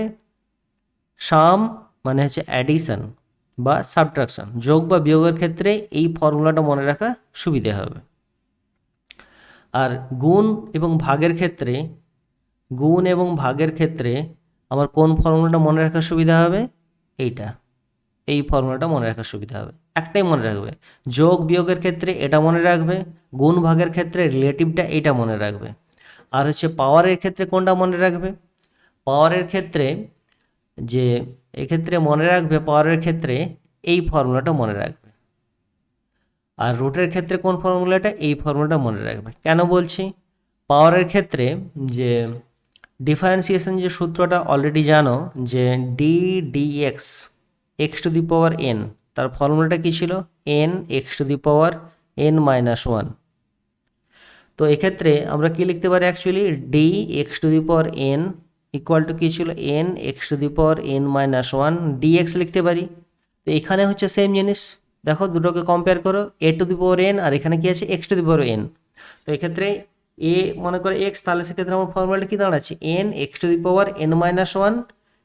সাম মানে হচ্ছে অ্যাডিশন বা সাবট্রাকশন, যোগ বা বিয়োগের ক্ষেত্রে এই ফর্মুলাটা মনে রাখা সুবিধে হবে। আর গুণ এবং ভাগের ক্ষেত্রে, গুণ এবং ভাগের ক্ষেত্রে আমার কোন ফর্মুলাটা মনে রাখার সুবিধা হবে, এইটা, এই ফর্মুলাটা মনে রাখার সুবিধা হবে। একটাই মনে রাখবে, যোগ বিয়োগের ক্ষেত্রে এটা মনে রাখবে, গুণ ভাগের ক্ষেত্রে রিলেটিভটা এইটা মনে রাখবে। আর হচ্ছে পাওয়ারের ক্ষেত্রে কোনটা মনে রাখবে, পাওয়ারের ক্ষেত্রে যে এক্ষেত্রে মনে রাখবে, পাওয়ারের ক্ষেত্রে এই ফর্মুলাটা মনে রাখবে। আর রুটের ক্ষেত্রে কোন ফর্মুলাটা, এই ফর্মুলাটা মনে রাখবে। কেন বলছি, পাওয়ারের ক্ষেত্রে যে ডিফারেন্সিয়েশন যে সূত্রটা অলরেডি জানো, যে D D X to the power N, তার ফর্মুলাটা কী ছিল, N X to the power N minus one. তো এক্ষেত্রে আমরা কি লিখতে পারি, actually D X to the power N equal to কী ছিল, N X to the power N minus one DX লিখতে পারি। তো এখানে হচ্ছে সেম জিনিস, দেখো দুটোকে কম্পেয়ার করো, এ টু দি পাওয়ার এন আর এখানে কি আছে, x to the power N. তো এক্ষেত্রে এ মনে করে এক্স, তাহলে সেক্ষেত্রে আমার ফর্মুলাটা কী দাঁড়াচ্ছে, N X to the power N minus one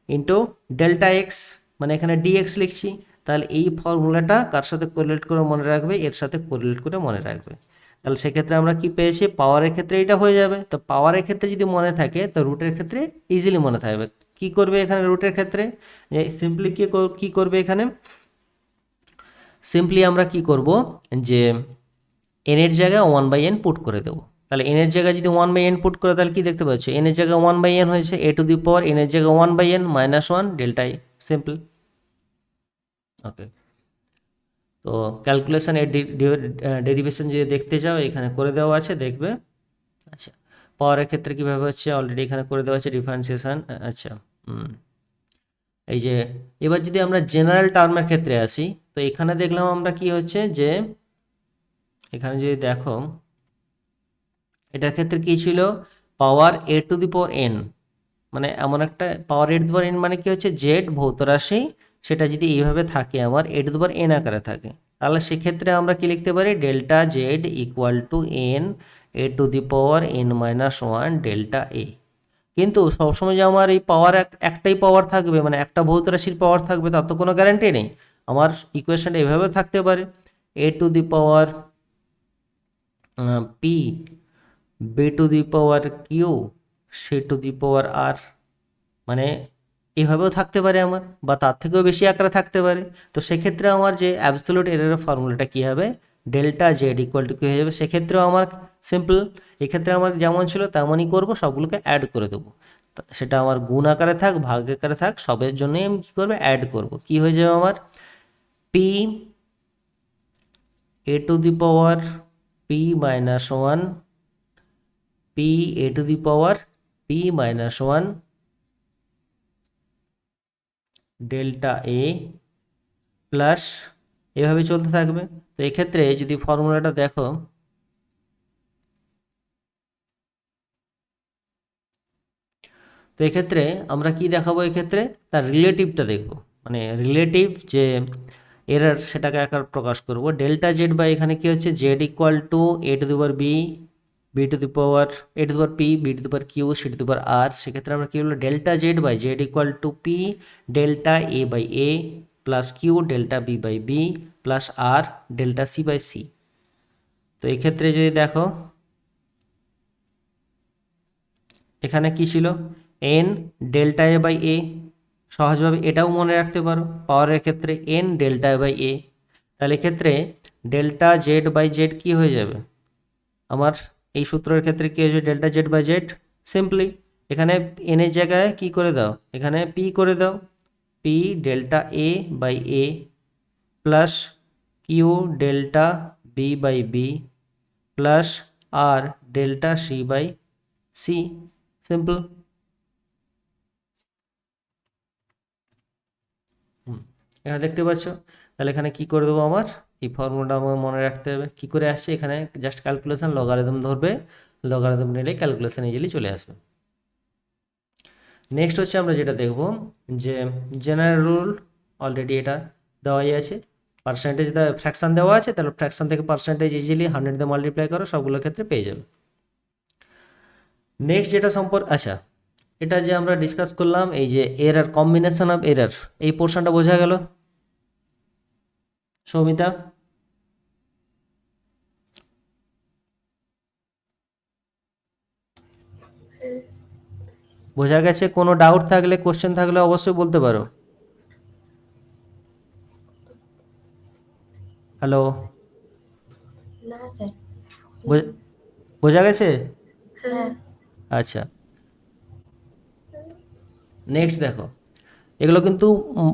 into delta x, মানে এখানে ডিএক্স লিখছি। তাহলে এই ফর্মুলাটা কার সাথে কোরিলেট করে মনে রাখবে, এর সাথে কোরিলেট করে মনে রাখবে। তাহলে সেক্ষেত্রে আমরা কি পেয়েছি, পাওয়ারের ক্ষেত্রে এটা হয়ে যাবে। তো পাওয়ারের ক্ষেত্রে যদি মনে থাকে, তো রুটের ক্ষেত্রে ইজিলি মনে থাকবে। কি করবে এখানে রুটের ক্ষেত্রে, যে সিম্পলি কি করবে এখানে, সিম্পলি আমরা কি করব, যে এনের জায়গায় 1/n পুট করে দেবো। তাহলে এনের জায়গায় যদি 1/n পুট করে, তাহলে কি দেখতে পাচ্ছ, এনের জায়গায় 1/n হয়েছে, এ টু দি পাওয়ার এনের জায়গায় 1/n minus one delta E, simple. Okay, তো ক্যালকুলেশন এর ডেরিভেশন যদি দেখতে চাও, এখানে করে দেওয়া আছে, দেখবে। আচ্ছা, পাওয়ারের ক্ষেত্রে কীভাবে হচ্ছে অলরেডি এখানে করে দেওয়া আছে ডিফারেন্সিয়েশন। আচ্ছা, এই যে এবার যদি আমরা জেনারেল টার্মের ক্ষেত্রে আসি, তো এখানে দেখলাম আমরা কি হচ্ছে, যে এখানে যদি দেখো এটার ক্ষেত্রে কী ছিল, পাওয়ার A to the power N, মানে এমন একটা পাওয়ার A to the power N মানে কি হচ্ছে, জেড ভৌত রাশি, সেটা যদি এইভাবে থাকে আমার এ টু দি পাওয়ার এন আকারে থাকে, তাহলে সেক্ষেত্রে আমরা কি লিখতে পারি, delta Z equal two N A to the power N minus one delta এ। কিন্তু সবসময় যে আমার এই পাওয়ার একটাই পাওয়ার থাকবে, মানে একটা ভৌত রাশির পাওয়ার থাকবে, তার তো কোনো গ্যারান্টি নেই। আমার ইকুয়েশনটা এভাবে থাকতে পারে, a to the power P, B to the power Q, C to the power R. মানে এভাবেও থাকতে পারে আমার, বা তার থেকেও বেশি আকারে থাকতে পারে। তো সেক্ষেত্রে আমার যে অ্যাবসোলিউট এররের ফর্মুলাটা কী হবে, ডেল্টা জেড ইকুয়াল টু কী হয়ে যাবে, সেক্ষেত্রেও আমার সিম্পল, এক্ষেত্রে আমার যেমন ছিল তেমনই করব, সবগুলোকে অ্যাড করে দেবো। সেটা আমার গুণ আকারে থাক, ভাগ আকারে থাক, সবের জন্যই আমি কী করবো, অ্যাড করব। কি হয়ে যাবে আমার, P A to the power P minus one, P A to the power P minus one delta A plus, এভাবে চলতে থাকবে। তো এক্ষেত্রে যদি ফর্মুলাটা দেখো, তো এক্ষেত্রে আমরা কি দেখাবো, এক্ষেত্রে তার রিলেটিভটা দেখব, মানে রিলেটিভ যে এরর সেটাকে আকার প্রকাশ করব। ডেল্টা জেড বাই এখানে কি হচ্ছে, Z equal to A to the power B, B to the power A to the power P, B to the power Q, C to the power R. সেক্ষেত্রে আমরা কি বলবো, delta Z by Z equal to P delta A by A plus Q delta B by B plus R delta C by C. তো এক্ষেত্রে যদি দেখো এখানে কি ছিল, এন ডেল্টা এ বাই এ, সহজভাবে এটাও মনে রাখতে পারো পাওয়ারের ক্ষেত্রে, N delta A by A. তাহলে এক্ষেত্রে ডেল্টা জেড বাই জেড কী হয়ে যাবে আমার, এই সূত্রের ক্ষেত্রে কী হয়ে যাবে, delta Z by Z simply এখানে এনের জায়গায় কি করে দাও, এখানে পি করে দাও, P delta A by A plus Q delta B by B plus R delta C by C, simple. এখানে দেখতে পাচ্ছ, তাহলে এখানে কি করে দেবো, আমার এই ফর্মুলাটা আমার মনে রাখতে হবে। কি করে আসছে, এখানে জাস্ট ক্যালকুলেশন লগারিদম ধরবে, লগারিদম নিলে ক্যালকুলেশন ইজিলি চলে আসবে। নেক্সট হচ্ছে আমরা যেটা দেখব যে জেনারেল রুল, অলরেডি এটা দেওয়াই আছে, পার্সেন্টেজ ফ্র্যাকশান দেওয়া আছে, তাহলে ফ্র্যাকশান থেকে পার্সেন্টেজ ইজিলি 100 দিয়ে মাল্টিপ্লাই করো, সবগুলোর ক্ষেত্রে পেয়ে যাবে। নেক্সট যেটা আচ্ছা, এটা যে আমরা ডিসকাস করলাম, এই যে এরর, কম্বিনেশন অফ এরর, এই পোর্শনটা বোঝা গেল সৌমিতা? বোঝা গেছে? কোনো ডাউট থাকলে, কোশ্চেন থাকলে অবশ্যই বলতে পারো। হ্যালো, না স্যার। বোঝা গেছে? হ্যাঁ। আচ্ছা, নেক্সট দেখো, এগুলো কিন্তু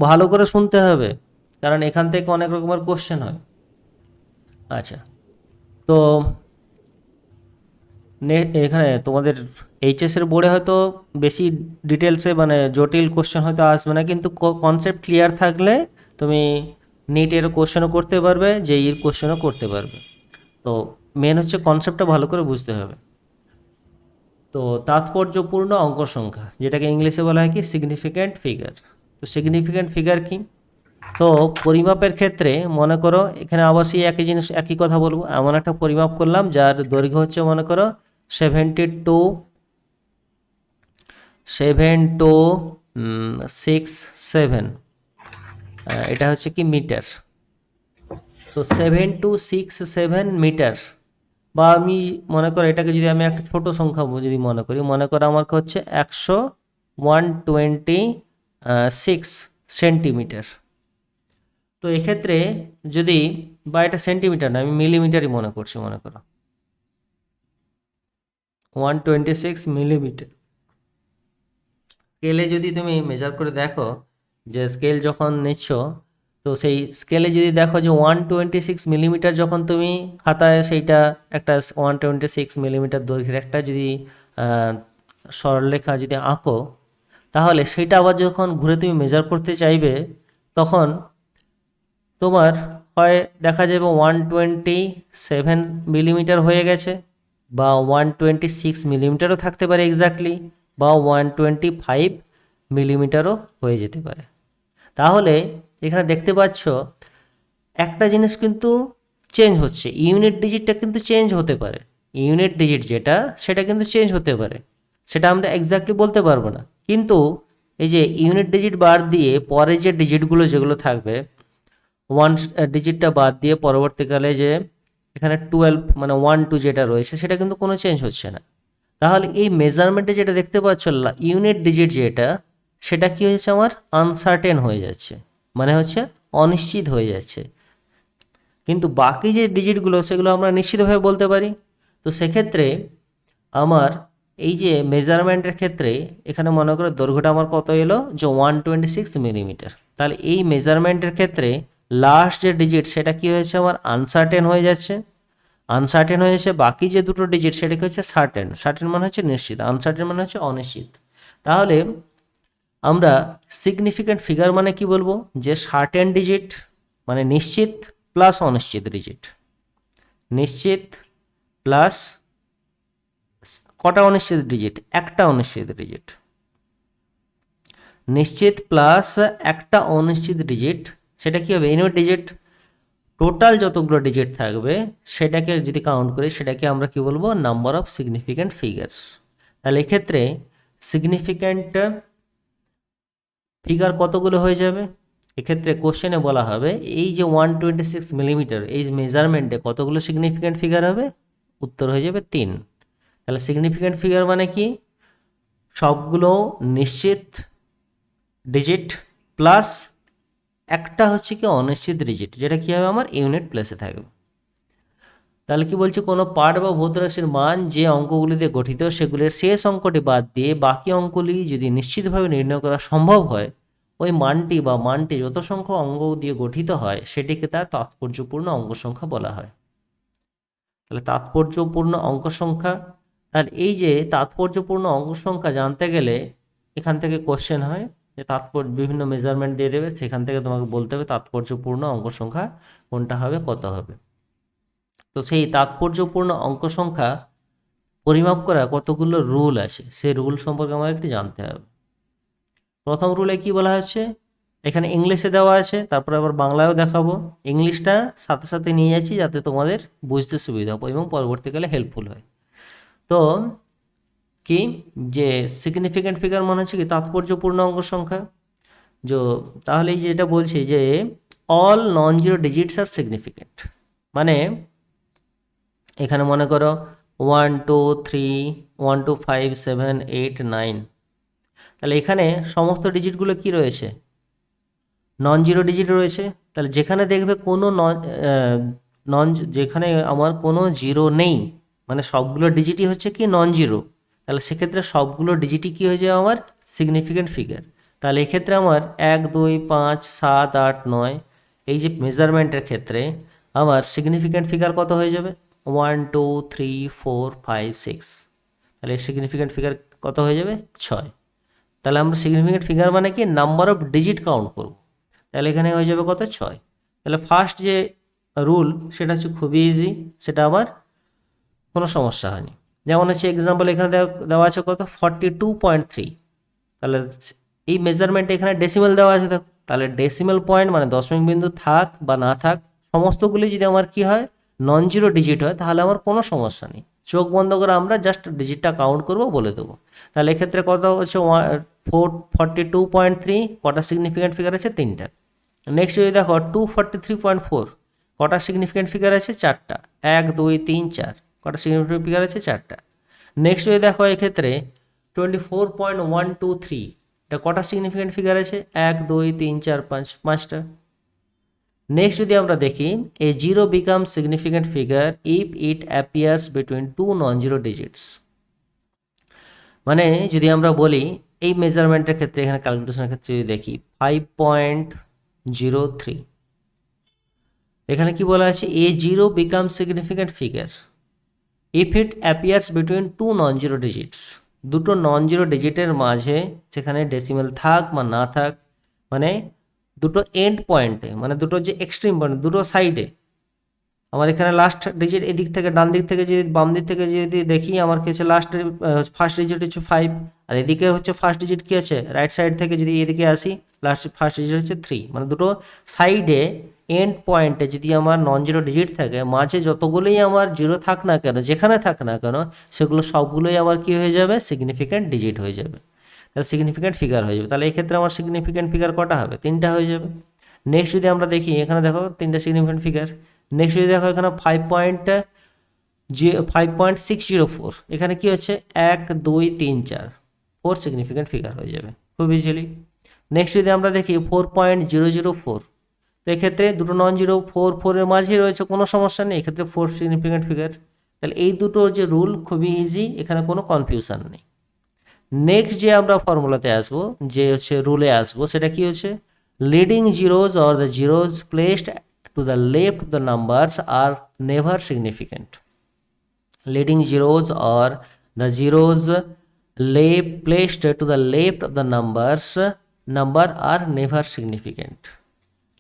ভালো করে শুনতে হবে, কারণ এখান থেকে অনেক রকমের কোশ্চেন হয়। আচ্ছা, তো এখানে তোমাদের এইচএসের বোর্ডে হয়তো বেশি ডিটেলসে মানে জটিল কোশ্চেন হয়তো আসবে না, কিন্তু কনসেপ্ট ক্লিয়ার থাকলে তুমি নিটের কোশ্চেনও করতে পারবে, জেইর কোশ্চেনও করতে পারবে। তো মেন হচ্ছে কনসেপ্টটা ভালো করে বুঝতে হবে। তো তাৎপর্যপূর্ণ অঙ্ক সংখ্যা, যেটাকে ইংলিশে বলা হয় কি, সিগনিফিক্যান্ট ফিগার। তো সিগনিফিক্যান্ট ফিগার কি, তো পরিমাপের ক্ষেত্রে মনে করো এখানে আবার সেই একই জিনিস, একই কথা বলবো। এমন একটা পরিমাপ করলাম যার দৈর্ঘ্য হচ্ছে মনে করো 7 to 6 7, এটা হচ্ছে কি মিটার। তো 7 to 6 7 মিটার, বা আমি মনে করো এটাকে যদি আমি একটা ছোট সংখ্যা যদি মনে করি, মনে করো আমার হচ্ছে 126 সেন্টিমিটার। তো এক্ষেত্রে যদি, বা এটা সেন্টিমিটার না, আমি মিলিমিটারই মনে করছি, মনে করো 126 মিলিমিটার। স্কেলে যদি তুমি মেজার করে দেখো, যে স্কেল যখন নিচ্ছ, তো সেই স্কেলে যদি দেখো যে 126 মিলিমিটার, যখন তুমি খাতায় সেইটা একটা 126 মিলিমিটার দৈর্ঘ্যের একটা যদি সরলরেখা যদি আঁকো, তাহলে সেটা আবার যখন ঘুরে তুমি মেজার করতে চাইবে, তখন তোমার হয় দেখা যাবে 127 মিলিমিটার হয়ে গেছে, বা 126 মিলিমিটারও থাকতে পারে এক্স্যাক্টলি, বা 125 মিলিমিটারও হয়ে যেতে পারে। তাহলে এখানে দেখতে পাচ্ছ একটা জিনিস কিন্তু চেঞ্জ হচ্ছে, ইউনিট ডিজিটটা কিন্তু চেঞ্জ হতে পারে, ইউনিট ডিজিট যেটা সেটা কিন্তু চেঞ্জ হতে পারে, সেটা আমরা এক্স্যাক্টলি বলতে পারবো না। কিন্তু এই যে ইউনিট ডিজিট বাদ দিয়ে পরে যে ডিজিটগুলো যেগুলো থাকবে, ওয়ান ডিজিটটা বাদ দিয়ে পরবর্তীকালে যে এখানে 12 মানে 1 2 যেটা রয়েছে সেটা কিন্তু কোনো চেঞ্জ হচ্ছে না। তাহলে এই মেজারমেন্টে যেটা দেখতে পাচ্ছ ইউনিট ডিজিট যেটা সেটা কি হয়েছে আমার আনসার্টেন হয়ে যাচ্ছে, মানে হচ্ছে অনিশ্চিত হয়ে যাচ্ছে। কিন্তু বাকি যে ডিজিটগুলো সেগুলো আমরা নিশ্চিতভাবে বলতে পারি। তো সেক্ষেত্রে আমার এই যে মেজারমেন্টের ক্ষেত্রে এখানে মনে করো দৈর্ঘ্যটা আমার কত এলো যে 126 মিলিমিটার। তাহলে এই মেজারমেন্টের ক্ষেত্রে লাস্ট যে ডিজিট সেটা কি হয়েছে আমার আনসার্টেন হয়ে যাচ্ছে, আনসার্টেন হয়েছে। বাকি যে দুটো ডিজিট সেটা কি হচ্ছে সার্টেন, সার্টেন মানে হচ্ছে নিশ্চিত, আনসার্টেন মানে হচ্ছে অনিশ্চিত। তাহলে আমরা সিগনিফিক্যান্ট ফিগার মানে কি বলবো, যে সার্টেন ডিজিট মানে নিশ্চিত প্লাস অনিশ্চিত ডিজিট, নিশ্চিত প্লাস কটা অনিশ্চিত ডিজিট, একটা অনিশ্চিত ডিজিট, নিশ্চিত প্লাস একটা অনিশ্চিত ডিজিট। সেটা কি হবে ইউনিট ডিজিট, টোটাল যতগুলো ডিজিট থাকবে সেটাকে যদি কাউন্ট করি সেটাকে আমরা কি বলবো নাম্বার অফ সিগনিফিক্যান্ট ফিগার্স। তাহলে এক্ষেত্রে সিগনিফিক্যান্ট ফিগার কতগুলো হয়ে যাবে, এক্ষেত্রে কোশ্চেনে বলা হবে এই যে 126 মিলিমিটার এই মেজারমেন্টে কতগুলো সিগনিফিক্যান্ট ফিগার হবে, উত্তর হয়ে যাবে 3। তাহলে সিগনিফিক্যান্ট ফিগার মানে কি, সবগুলো নিশ্চিত ডিজিট প্লাস একটা হচ্ছে কি অনিশ্চিত ডিজিট, যেটা কি হবে আমার ইউনিট প্লেসে থাকবে। তাহলে কি বলছে, কোনো পাঠ বা ভৌত রাশির মান যে অঙ্কগুলি দিয়ে গঠিত সেগুলির শেষ অঙ্কটি বাদ দিয়ে বাকি অঙ্কগুলি যদি নিশ্চিতভাবে নির্ণয় করা সম্ভব হয়, ওই মানটি বা মানটি যত সংখ্যক অঙ্ক দিয়ে গঠিত হয় সেটিকে তার তাৎপর্যপূর্ণ অঙ্ক সংখ্যা বলা হয়। তাহলে তাৎপর্যপূর্ণ অঙ্ক সংখ্যা, আর এই যে তাৎপর্যপূর্ণ অঙ্ক সংখ্যা জানতে গেলে এখান থেকে কোশ্চেন হয় যে তাৎপর্য বিভিন্ন মেজারমেন্ট দিয়ে দেবে, সেখান থেকে তোমাকে বলতে হবে তাৎপর্যপূর্ণ অঙ্ক সংখ্যা কোনটা হবে কত হবে। তো সেই তাৎপর্যপূর্ণ অঙ্ক সংখ্যা পরিমাপ করা কতগুলো রুল আছে, সেই রুল সম্পর্কে আমাদের একটু জানতে হবে। প্রথম রুলে কি বলা হচ্ছে, এখানে ইংলিশে দেওয়া আছে, তারপরে আবার বাংলায়ও দেখাবো। ইংলিশটা সাথে সাথে নিয়ে যাচ্ছি যাতে তোমাদের বুঝতে সুবিধা হবে এবং পরবর্তীকালে হেল্পফুল হয়। তো কি যে সিগনিফিক্যান্ট ফিগার মনে হচ্ছে কি তাৎপর্যপূর্ণ অঙ্ক সংখ্যা, যে তাহলে এই যেটা বলছি যে অল নন জিরো ডিজিটস আর সিগনিফিক্যান্ট, মানে এখানে মনে করো 1 2 3 1 2 5 7 8 9, তাহলে এখানে সমস্ত ডিজিটগুলো কি রয়েছে নন জিরো ডিজিট রয়েছে। তাহলে যেখানে দেখবে কোনো নন যেখানে আমার কোনো জিরো নেই মানে সবগুলো ডিজিটই হচ্ছে কি নন জিরো, তাহলে সেক্ষেত্রে সবগুলো ডিজিটই কী হয়ে যাবে আমার সিগনিফিক্যান্ট ফিগার। তাহলে এক্ষেত্রে আমার 1 2 5 7 8 9 এই যে মেজারমেন্টের ক্ষেত্রে আমার সিগনিফিক্যান্ট ফিগার কত হয়ে যাবে 1 2 3 4 5 6, তাহলে সিগনিফিক্যান্ট ফিগার কত হয়ে যাবে 6। তাহলে আমরা সিগনিফিক্যান্ট ফিগার মানে কি নাম্বার অফ ডিজিট কাউন্ট করব, তাহলে এখানে হয়ে যাবে কত 6। তাহলে ফার্স্ট যে রুল সেটা হচ্ছে খুবই ইজি, সেটা আবার কোনো সমস্যা হয়নি। যেমন হচ্ছে এক্সাম্পল এখানে দেওয়া আছে কত 42.3, তাহলে এই মেজারমেন্টে এখানে ডেসিমেল দেওয়া আছে দেখো, তাহলে ডেসিমেল পয়েন্ট মানে দশমিক বিন্দু থাক বা না থাক সমস্তগুলি যদি আমার কি হয় নন জিরো ডিজিট হয় তাহলে আমার কোনো সমস্যা নেই, চোখ বন্ধ করে আমরা জাস্ট ডিজিটটা কাউন্ট করবো বলে দেবো। তাহলে এক্ষেত্রে কত হচ্ছে 42.3, কটা সিগনিফিক্যান্ট ফিগার আছে 3টা। নেক্সট যদি দেখো 243.4, কটা সিগনিফিক্যান্ট ফিগার আছে 4টা, 1 2 3 4, কটা সিগনিফিক্যান্ট ফিগার আছে 4টা। নেক্সট যদি দেখো এক্ষেত্রে 24.123, এটা কটা সিগনিফিক্যান্ট ফিগার আছে 1 2 3 4 5, 5টা। নেক্সট যদি আমরা দেখি a zero become significant figure if it appears between two non zero digits, মানে যদি আমরা বলি এই মেজারমেন্টের ক্ষেত্রে এখানে ক্যালকুলেশনের ক্ষেত্রে যদি দেখি 5.03, এখানে কি বলা আছে a zero become significant figure if it appears between two non zero digits, দুটো নন জিরো ডিজিটের মাঝে সেখানে ডেসিমেল থাক বা না থাক, মানে দুটো এন্ড পয়েন্টে মানে দুটো যে এক্সট্রিম পয়েন্ট দুটো সাইডে, আমার এখানে লাস্ট ডিজিট এদিক থেকে ডান দিক থেকে যদি বাম দিক থেকে যদি দেখি আমার কি হচ্ছে লাস্ট ফার্স্ট ডিজিট হচ্ছে 5, আর এদিকে হচ্ছে ফার্স্ট ডিজিট কি আছে রাইট সাইড থেকে যদি এদিকে আসি লাস্ট ফার্স্ট ডিজিট হচ্ছে 3, মানে দুটো সাইডে এন্ড পয়েন্টে যদি আমার নন জিরো ডিজিট থাকে মাঝে যতগুলোই আমার জিরো থাক না কেন যেখানে থাক না কেন সেগুলো সবগুলোই আমার কি হয়ে যাবে সিগনিফিক্যান্ট ডিজিট হয়ে যাবে, তাহলে সিগনিফিক্যান্ট ফিগার হয়ে যাবে। তাহলে এক্ষেত্রে আমার সিগনিফিক্যান্ট ফিগার কটা হবে 3টা হয়ে যাবে। নেক্সট যদি আমরা দেখি এখানে দেখো তিনটা সিগনিফিকেন্ট ফিগার। নেক্সট যদি দেখো এখানে 5.604, এখানে কি হচ্ছে 1 2 3 4, 4 সিগনিফিকেন্ট ফিগার হয়ে যাবে খুব ইজিলি। নেক্সট যদি আমরা দেখি 4.004, তো এক্ষেত্রে দুটো নন জিরো 4 4 এর মাঝেই রয়েছে, কোনো সমস্যা নেই, এক্ষেত্রে 4 সিগনিফিকেন্ট ফিগার। তাহলে এই দুটো যে রুল খুবই ইজি, এখানে কোনো কনফিউশন নেই। নেক্সট যে আমরা ফর্মুলাতে আসবো, যে হচ্ছে রুলে আসবো, সেটা কি হচ্ছে leading zeros or the zeros placed to the left of the numbers are never significant. Leading zeros or the zeros placed to the left of the number are never significant.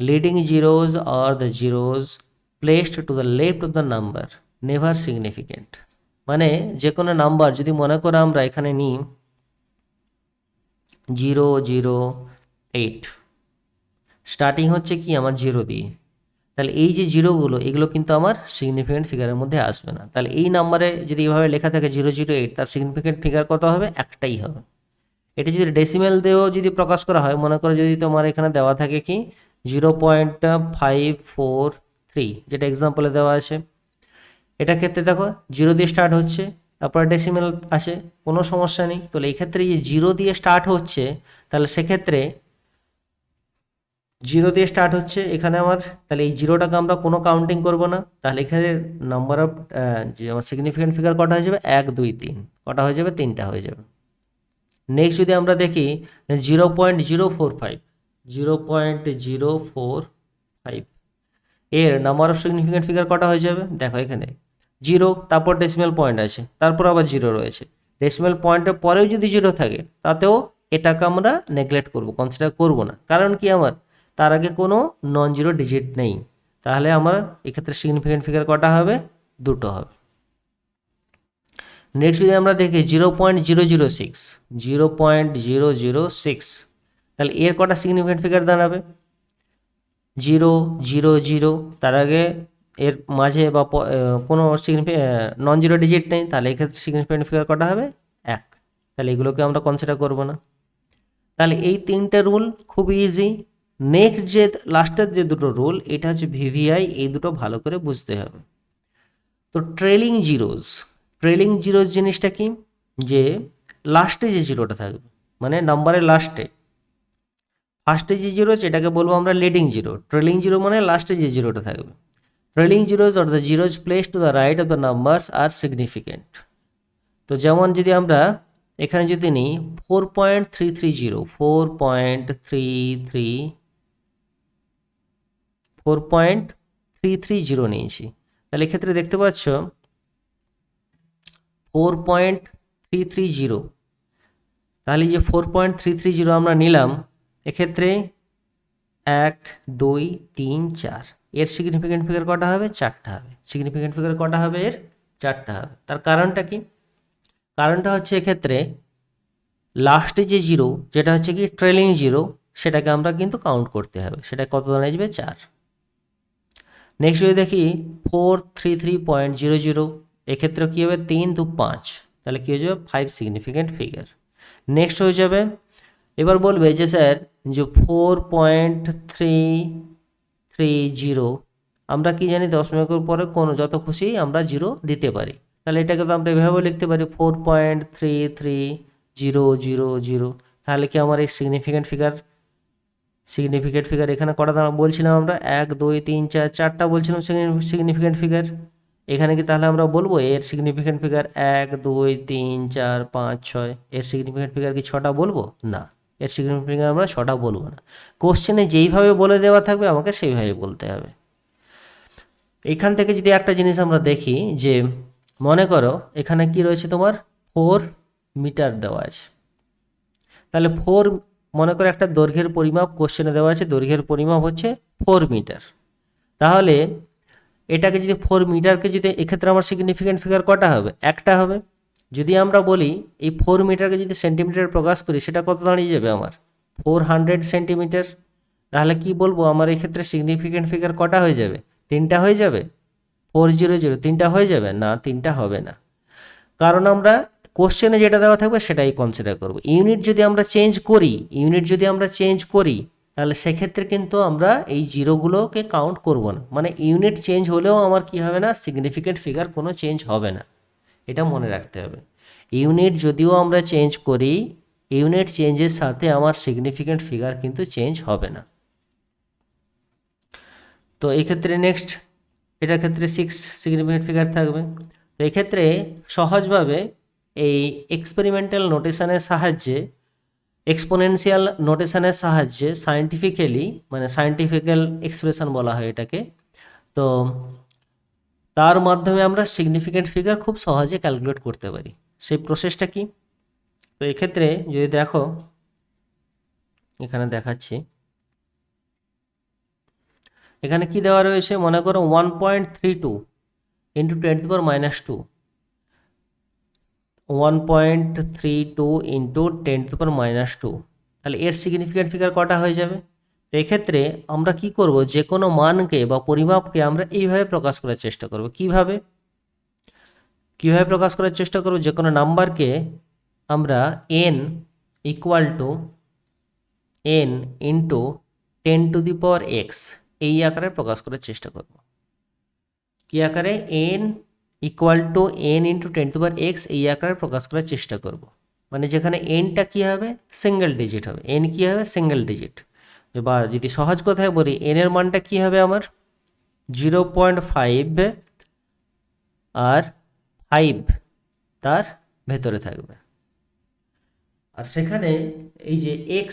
Leading zeros or the zeros placed to the left of the number never significant. মানে যে কোনো number যদি মনে করে আমরা এখানে নিই 008, starting হচ্ছে কি আমার 0 দিয়ে, তাহলে এই যে জিরোগুলো এগুলো কিন্তু আমার সিগনিফিকেন্ট ফিগারের মধ্যে আসবে না। তাহলে এই নাম্বারে যদি এভাবে লেখা থাকে 008, তার সিগনিফিকেন্ট ফিগার কত হবে? একটাই হবে। এটা যদি ডেসিমেল দিয়েও যদি প্রকাশ করা হয়, মনে করো যদি তোমার এখানে দেওয়া থাকে কি 0.543, যেটা এক্সাম্পলে দেওয়া আছে, এটা ক্ষেত্রে দেখো 0 দিয়ে স্টার্ট হচ্ছে, তারপর ডেসিমেল আসে, কোনো সমস্যা নেই। তাহলে এই ক্ষেত্রে যে 0 দিয়ে স্টার্ট হচ্ছে, তাহলে সেক্ষেত্রে 0 দিয়ে স্টার্ট হচ্ছে এখানে আমার, তাহলে এই জিরোটাকে আমরা কোনো কাউন্টিং করব না। তাহলে এখানে নাম্বার অফ যে আমার সিগনিফিকেন্ট ফিগার কটা হয়ে যাবে? 1 2 3, কটা হয়ে যাবে? 3টা হয়ে যাবে। নেক্সট যদি আমরা দেখি 0.045, 0.045 এর নাম্বার অফ সিগনিফিকেন্ট ফিগার কটা হয়ে যাবে? দেখো এখানে 0, তারপর ডেসিমেল পয়েন্ট আছে, তারপর আবার 0 রয়েছে। ডেসিমেল পয়েন্টের পরেও যদি 0 থাকে, তাতেও এটাকে আমরা নেগলেক্ট করব, কনসিডার করব না। কারণ কি আমার তার আগে কোনো নন জিরো ডিজিট নেই। তাহলে আমার এক্ষেত্রে সিগনিফিকেন্ট ফিগার কটা হবে? দুটো হবে। নেক্সট যদি আমরা দেখি 0.006, 0.006, তাহলে এর কটা সিগনিফিকেন্ট ফিগার দাঁড়াবে? 0 0 0, তার আগে এর মাঝে বা কোনো নন জিরো ডিজিট নেই, তাহলে এক্ষেত্রে সিগনিফিকেন্ট ফিগার কটা হবে? 1। তাহলে এগুলোকে আমরা কনসিডার করব না। তাহলে এই তিনটে রুল খুব ইজি। নেক্সট যে লাস্টের যে দুটো রুল, এটা হচ্ছে ভিভিআই, এই দুটো ভালো করে বুঝতে হবে। তো ট্রেলিং জিরোজ জিনিসটা কি? যে লাস্টে যে জিরোটা থাকবে, মানে নাম্বারের লাস্টে, ফার্স্টে যে জিরো এটাকে বলবো আমরা লিডিং জিরো। ট্রেলিং জিরো মানে লাস্টে যে জিরোটা থাকবে। Trailing zeros or the zeros placed to the right of the numbers are significant. তো যেমন যদি আমরা এখানে যদি নিই 4.330 নিয়েছি, তাহলে এক্ষেত্রে দেখতে পাচ্ছ 4.330, তাহলে যে 4.330 আমরা নিলাম, এক্ষেত্রে 1 2 3 4, এর সিগনিফিকেন্ট ফিগার কটা হবে? 4টা হবে। সিগনিফিকেন্ট ফিগার কটা হবে? এর 4টা হবে। তার কারণটা কি? কারণটা হচ্ছে এক্ষেত্রে লাস্টে যে জিরো, যেটা হচ্ছে কি ট্রেলিং জিরো, সেটাকে আমরা কিন্তু কাউন্ট করতে হবে। সেটা কত দাঁড়িয়ে যাবে? 4। নেক্সট যদি দেখি 433.00, এক্ষেত্রে কী হবে? 3 2 5, তাহলে কী হয়ে যাবে? 5 সিগনিফিকেন্ট ফিগার। নেক্সট হয়ে যাবে, এবার বলবে যে স্যার যে 4.330, আমরা কি জানি দশমিকের পরে কোনো যত খুশি আমরা জিরো দিতে পারি। তাহলে এটাকে তো আমরা এভাবে লিখতে পারি 4.33000। তাহলে কি আমার এই সিগনিফিকেন্ট ফিগার এখানে কটা বলছিলাম আমরা? 1 2 3 4, 4টা বলছিলাম সিগনিফিকেন্ট ফিগার। এখানে কি তাহলে আমরা বলবো এর সিগনিফিকেন্ট ফিগার 1 2 3 4 5 6, এর সিগনিফিকেন্ট ফিগার কি 6টা বলবো? না, এর সিগনিফিকেন্ট ফিগার আমরা 6টা বলবো না। কোশ্চেনে যেইভাবে বলে দেওয়া থাকবে আমাকে সেইভাবে বলতে হবে। এইখান থেকে যদি একটা জিনিস আমরা দেখি, যে মনে করো এখানে কি রয়েছে তোমার 4 মিটার দেওয়া আছে, তাহলে 4 মনে করো একটা দৈর্ঘ্যের পরিমাপ কোশ্চেনে দেওয়া আছে, দৈর্ঘ্যের পরিমাপ হচ্ছে 4 মিটার। তাহলে এটাকে যদি 4 মিটারকে যদি এক্ষেত্রে আমার সিগনিফিকেন্ট ফিগার কটা হবে? একটা হবে। যদি আমরা বলি এই 4 মিটারকে যদি সেন্টিমিটার প্রকাশ করি, সেটা কত দাঁড়িয়ে যাবে আমার? 400 সেন্টিমিটার। তাহলে কি বলবো আমার এক্ষেত্রে সিগনিফিকেন্ট ফিগার কটা হয়ে যাবে? 3টা হয়ে যাবে। 400, 3টা হয়ে যাবে না, 3টা হবে না। কারণ আমরা কোশ্চেনে যেটা দেওয়া থাকবে সেটাই কনসিডার করব। ইউনিট যদি আমরা চেঞ্জ করি, তাহলে সেক্ষেত্রে কিন্তু আমরা এই জিরোগুলোকে কাউন্ট করব না, মানে ইউনিট চেঞ্জ হলেও আমার কি হবে না, সিগনিফিকেন্ট ফিগার কোনো চেঞ্জ হবে না, এটা মনে রাখতে হবে। ইউনিট যদিও আমরা চেঞ্জ করি, ইউনিট চেঞ্জের সাথে আমার সিগনিফিকেন্ট ফিগার কিন্তু চেঞ্জ হবে না। তো এই ক্ষেত্রে নেক্সট, এটার ক্ষেত্রে 6 সিগনিফিকেন্ট ফিগার থাকবে। তো এক্ষেত্রে সহজভাবে এই এক্সপেরিমেন্টাল নোটেশনের সাহায্যে, এক্সপোনেনশিয়াল নোটেশনের সাহায্যে সায়েন্টিফিক্যালি, মানে সায়েন্টিফিক্যাল এক্সপ্রেশন বলা হয় এটাকে, তো তার মাধ্যমে আমরা সিগনিফিকেন্ট ফিগার খুব সহজে ক্যালকুলেট করতে পারি। সেই প্রসেসটা কি? তো এক্ষেত্রে যদি দেখো, এখানে দেখাচ্ছি, এখানে কি দেওয়া রয়েছে, মনে করো 1.32 ইন্টু 10⁻², 1.32 ইন্টু 10⁻², তাহলে এর সিগনিফিকেন্ট ফিগার কটা হয়ে যাবে? তো এক্ষেত্রে আমরা কি করব, যে কোনো মানকে বা পরিমাপকে আমরা এইভাবে প্রকাশ করার চেষ্টা করব। কিভাবে প্রকাশ করার চেষ্টা করব? যে কোনো নাম্বারকে আমরা n equal to n into 10⁻x এই আকারে প্রকাশ করার চেষ্টা করব। কি আকারে? n equal to n into 10⁻x এই আকারে প্রকাশ করার চেষ্টা করব। মানে যেখানে nটা কি হবে, সিঙ্গেল ডিজিট হবে, n কি হবে, সিঙ্গেল ডিজিট। বা যদি সহজ কথায় বলি, n এর মানটা কি হবে আমার 0.5 আর 5 তার ভেতরে থাকবে। আর সেখানে এই যে x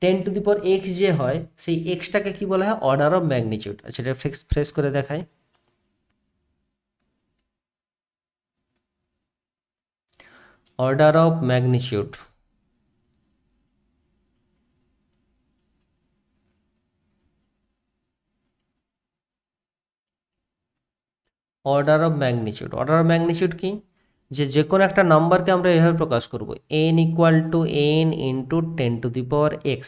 10⁻x যে হয়, সেই এক্সটাকে কি বলা হয়, অর্ডার অফ ম্যাগনিটিউড। আচ্ছা, এটা ফ্রেশ করে দেখাই। Order of magnitude, order of magnitude. Order of magnitude কি, যে কোনো একটা নাম্বারকে আমরা এভাবে প্রকাশ করব, n equal to n into 10⁻x,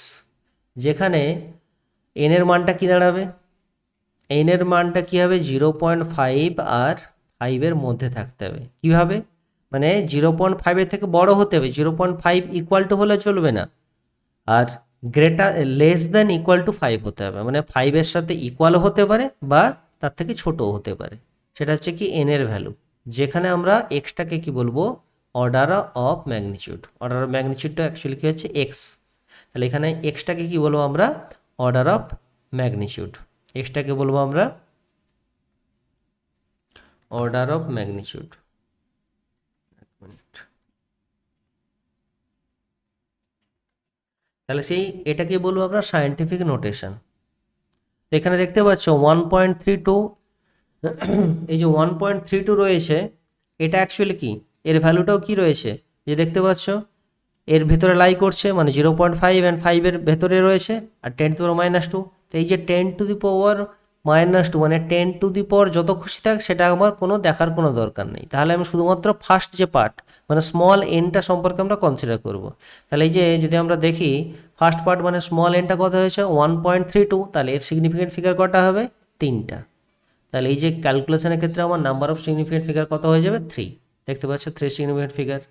যেখানে n এর মানটা কি দাঁড়াবে, n এর মানটা কি হবে 0.5 আর 5-এর মধ্যে থাকতে হবে। কিভাবে? মানে 0.5-এর থেকে বড় হতে হবে, 0.5 ইকুয়াল টু হলে চলবে না, আর লেস দেন ইকুয়াল টু 5 হতে হবে, মানে 5-এর সাথে ইকুয়ালও হতে পারে বা তার থেকে ছোটও হতে পারে। সেটা হচ্ছে কি n এর ভ্যালু, যেখানে আমরা এক্সটাকে কি বলবো, order of magnitude. Order of ম্যাগনিটিউডটা অ্যাকচুয়ালি কি হচ্ছে, এক্স। তাহলে এখানে এক্সটাকে কি বলবো আমরা, অর্ডার অফ ম্যাগনিটিউড। এক্সটাকে বলবো আমরা অর্ডার অফ ম্যাগনিটিউড। তাহলে সেই এটাকে বলবো আমরা সায়েন্টিফিক নোটেশন। এখানে দেখতে পাচ্ছ 1.32, এই যে 1.32 রয়েছে, এটা অ্যাকচুয়ালি কি, এর ভ্যালুটাও কি রয়েছে, যে দেখতে পাচ্ছ এর ভেতরে লাই করছে, মানে 0.5 অ্যান্ড 5-এর ভেতরে রয়েছে, আর 10⁻²। তো এই যে 10⁻², মানে 10 যত খুশি থাক, সেটা আমার কোনো দেখার কোনো দরকার নেই। তাহলে আমি শুধুমাত্র ফার্স্ট যে পার্ট, মানে স্মল এনটা সম্পর্কে আমরা কনসিডার করব। তাহলে এই যে যদি আমরা দেখি ফার্স্ট পার্ট, মানে স্মল এনটা কত হয়েছে 1.32, তাহলে এর সিগনিফিকেন্ট ফিগার কটা হবে, 3টা। তাহলে এই যে ক্যালকুলেশনের ক্ষেত্রে আমার নাম্বার অফ সিগনিফিকেন্ট ফিগার কত হয়ে যাবে, 3। দেখতে পাচ্ছ 3 সিগনিফিকেন্ট ফিগার।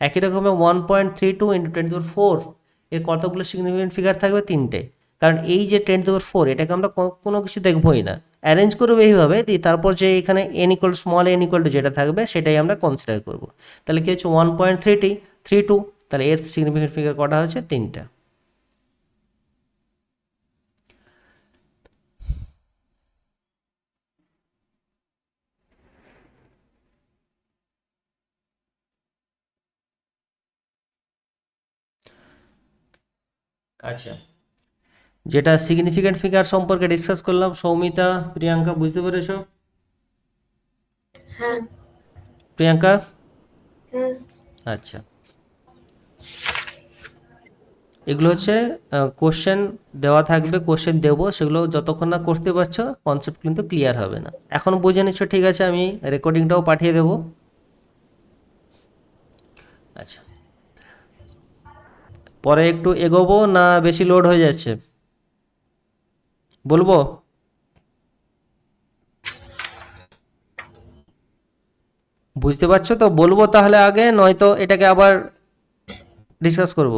একই রকমের 1.32 ইন্টু 10⁻4 এর কতগুলো সিগনিফিকেন্ট ফিগার থাকবে, 3টে। কারণ এই যে 10⁻4 এটাকে আমরা কোনো কিছু দেখবোই না, অ্যারেঞ্জ করবো এইভাবে, তারপর যে এখানে n equal small n equal to যেটা থাকবে সেটাই আমরা কনসিডার করব। তাহলে কি হচ্ছে 1.32, তাহলে এর সিগনিফিকেন্ট ফিগার কটা হচ্ছে, 3টা। আচ্ছা, যেটা সিগনিফিকেন্ট ফিগার সম্পর্কে ডিসকাস করলাম, সৌমিতা, প্রিয়াঙ্কা, বুঝতে পেরেছো? হ্যাঁ। প্রিয়াঙ্কা, হুম। আচ্ছা, এগুলো হচ্ছে কোশ্চেন দেওয়া থাকবে, কোশ্চেন দেবো, সেগুলো যতক্ষণ না করতে পারছো কনসেপ্ট কিন্তু ক্লিয়ার হবে না। এখন বুঝে নিচ্ছ, ঠিক আছে, আমি রেকর্ডিংটাও পাঠিয়ে দেবো। আচ্ছা, পরে একটু এগোবো না বেশি লোড হয়ে যাচ্ছে, বলবো? বুঝতে পারছো তো? বলবো তাহলে আগে, নয়তো এটাকে আবার ডিসকাস করব।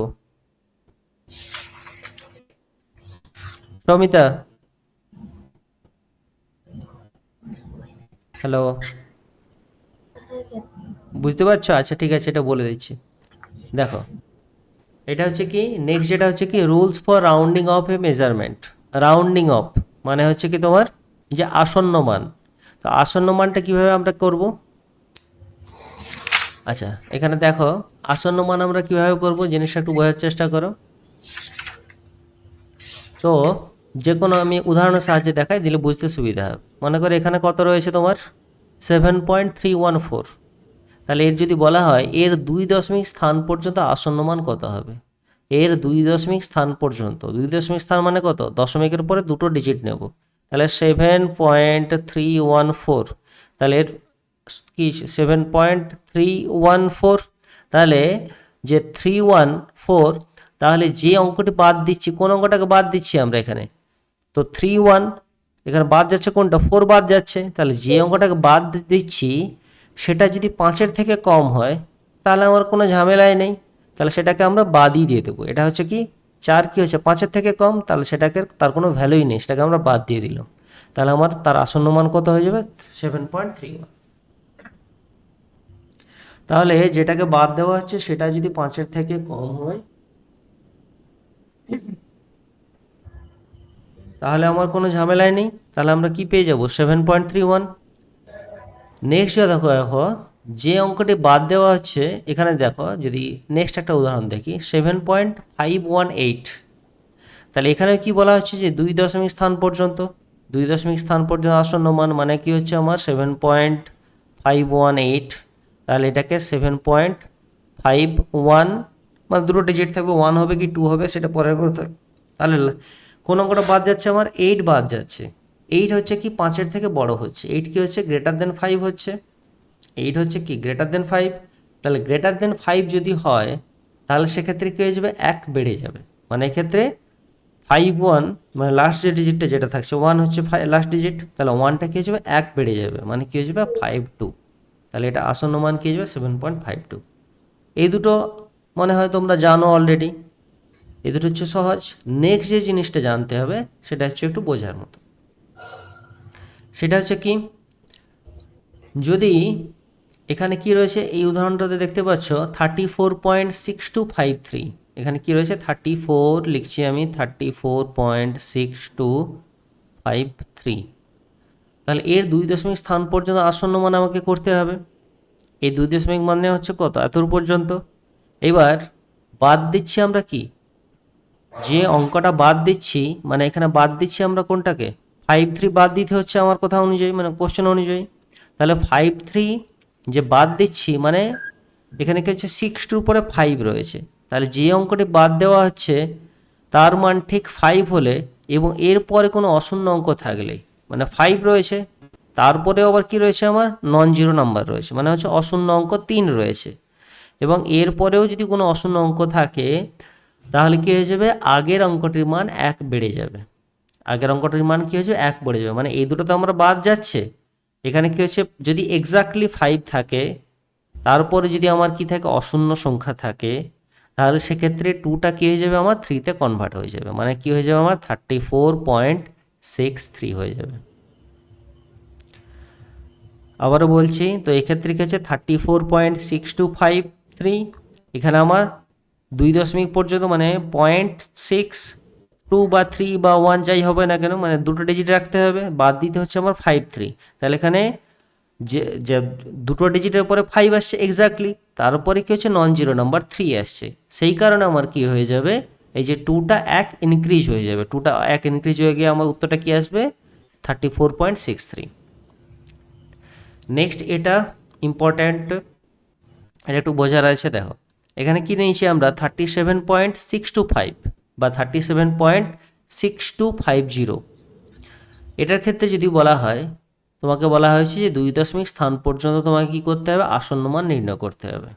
সমিতা, হ্যালো, হ্যাঁ স্যার। বুঝতে পারছো? আচ্ছা ঠিক আছে, এটা বলে দিচ্ছি। দেখো, এটা হচ্ছে কি নেক্সট, যেটা হচ্ছে কি rules for rounding of A measurement. Rounding of মানে হচ্ছে কি তোমার যে আসন্ন মান। তো আসন্ন মানটা কিভাবে আমরা করব? আচ্ছা, এখানে দেখো আসন্ন মান আমরা কিভাবে করব জিনিসটা একটু বোঝার চেষ্টা করো। তো যে কোনো আমি উদাহরণের সাহায্যে দেখাই, দিলে বুঝতে সুবিধা হবে। মনে করো এখানে কত রয়েছে তোমার 7.314। তাহলে এর যদি বলা হয় এর 2 দশমিক স্থান পর্যন্ত আসন্ন মান কত হবে? এর 2 দশমিক স্থান পর্যন্ত, 2 দশমিক স্থান মানে কত? দশমিকের পরে দুটো ডিজিট নেব। তাহলে 7.314। তাহলে এর কি 7.314। তাহলে যে 314, তাহলে যে অঙ্কটি বাদ দিচ্ছি, কোন অঙ্কটাকে বাদ দিচ্ছি আমরা এখানে? তো 31 এখানে বাদ যাচ্ছে, কোনটা? 4 বাদ যাচ্ছে। তাহলে যে অঙ্কটাকে বাদ দিচ্ছি সেটা যদি 5-এর থেকে কম হয় তাহলে আমার কোনো ঝামেলাই নেই, তাহলে সেটাকে আমরা বাদই দিয়ে দেবো। এটা হচ্ছে কি 4 কি হচ্ছে 5-এর থেকে কম, তাহলে সেটাকে তার কোনো ভ্যালুই নেই, সেটাকে আমরা বাদ দিয়ে দিলাম। তাহলে আমার তার আসন্ন মান কত হয়ে যাবে? 7.31। তাহলে যেটাকে বাদ দেওয়া হচ্ছে সেটা যদি 5-এর থেকে কম হয় তাহলে আমার কোনো ঝামেলাই নেই, তাহলে আমরা কি পেয়ে যাব? 7.31। নেক্সট দেখো, দেখো যে অঙ্কটি বাদ দেওয়া হচ্ছে এখানে দেখো, যদি নেক্সট একটা উদাহরণ দেখি 7.518। তাহলে এখানে কি বলা হচ্ছে যে 2 দশমিক স্থান পর্যন্ত, 2 দশমিক স্থান পর্যন্ত আসন্ন মান মানে কি হচ্ছে আমার 7.518। তাহলে এটাকে 7.51 মানে দুটো ডিজিট থাকবে, 1 হবে কি 2 হবে সেটা পরের কথা। তাহলে কোন অঙ্কটা বাদ যাচ্ছে আমার? 8 বাদ যাচ্ছে। 8 হচ্ছে কি 5-এর থেকে বড় হচ্ছে, 8 কি হচ্ছে গ্রেটার দেন 5 হচ্ছে। 8 হচ্ছে কি গ্রেটার দেন 5। তাহলে গ্রেটার দেন 5 যদি হয় তাহলে সেক্ষেত্রে কী হয়ে যাবে? 1 বেড়ে যাবে। মানে এক্ষেত্রে 51 মানে লাস্ট যে ডিজিটটা যেটা থাকছে 1 হচ্ছে লাস্ট ডিজিট, তাহলে 1টা কী হয়ে যাবে? 1 বেড়ে যাবে, মানে কী হয়ে যাবে? 52। তাহলে এটা আসন্ন মান কী হয়ে যাবে? 7.52। এই দুটো মনে হয় তোমরা জানো অলরেডি, এই দুটো হচ্ছে সহজ। নেক্সট যে জিনিসটা জানতে হবে সেটা হচ্ছে একটু বোঝার মতো। সেটা হচ্ছে কি, যদি এখানে কি রয়েছে এই উদাহরণটাতে দেখতে পাচ্ছ 34.6253, এখানে কি রয়েছে 34 লিখছি আমি 34.6253। তাহলে এর 2 দশমিক স্থান পর্যন্ত আসন্ন মান আমাকে করতে হবে। এই 2 দশমিক মানে হচ্ছে কত? এতর পর্যন্ত। এবার বাদ দিচ্ছি আমরা কি, যে অঙ্কটা বাদ দিচ্ছি মানে এখানে বাদ দিচ্ছি আমরা কোনটাকে? 53 বাদ দিতে হচ্ছে আমার কথা অনুযায়ী, মানে কোশ্চেন অনুযায়ী। তাহলে 53 যে বাদ দিচ্ছি মানে এখানে কি হচ্ছে 6 পরে 5 রয়েছে, তাহলে যে অঙ্কটি বাদ দেওয়া হচ্ছে তার মান ঠিক 5 হলে এবং এর পরে কোনো অশূন্য অঙ্ক থাকলে, মানে 5 রয়েছে তারপরে আবার কি রয়েছে আমার নন জিরো নাম্বার রয়েছে, মানে হচ্ছে অশূন্য অঙ্ক 3 রয়েছে, এবং এর পরেও যদি কোনো অশূন্য অঙ্ক থাকে তাহলে কী হয়ে যাবে? আগের অঙ্কটির মান 1 বেড়ে যাবে। আগের অঙ্কটির মান কী হয়ে যাবে? 1 বেড়ে যাবে। মানে এই দুটো তো আমরা বাদ যাচ্ছে। এখানে কী হচ্ছে, যদি এক্স্যাক্টলি 5 থাকে তারপরে যদি আমার কি থাকে অশূন্য সংখ্যা থাকে তাহলে সেক্ষেত্রে 2টা কী হয়ে যাবে? আমার 3-তে কনভার্ট হয়ে যাবে, মানে কি হয়ে যাবে? আমার 34.63 হয়ে যাবে। আবারও বলছি, তো এক্ষেত্রে কী হচ্ছে 34.6253, এখানে আমার 2 দশমিক পর্যন্ত মানে 0.62 বা 3 বা 1 যাই হবে না কেন, মানে দুটো ডিজিট রাখতে হবে, বাদ দিতে হচ্ছে আমার 53। তাহলে এখানে যে যে দুটো ডিজিটের পরে 5 আসছে এক্স্যাক্টলি, তারপরে কী হচ্ছে নন জিরো নাম্বার 3 আসছে, সেই কারণে আমার কি হয়ে যাবে? এই যে 2টা 1 ইনক্রিজ হয়ে যাবে, 2টা 1 ইনক্রিজ হয়ে গিয়ে আমার উত্তরটা কি আসবে? 34.63। নেক্সট এটা ইম্পর্ট্যান্ট, এটা একটু বোঝার আছে। দেখো এখানে কি নিয়েছি আমরা 37.625 বা 37.6250। এটার ক্ষেত্রে যদি বলা হয়, তোমাকে বলা হয়েছে যে 2 দশমিক স্থান পর্যন্ত তোমাকে কী করতে হবে? আসন্ন মান নির্ণয় করতে হবে।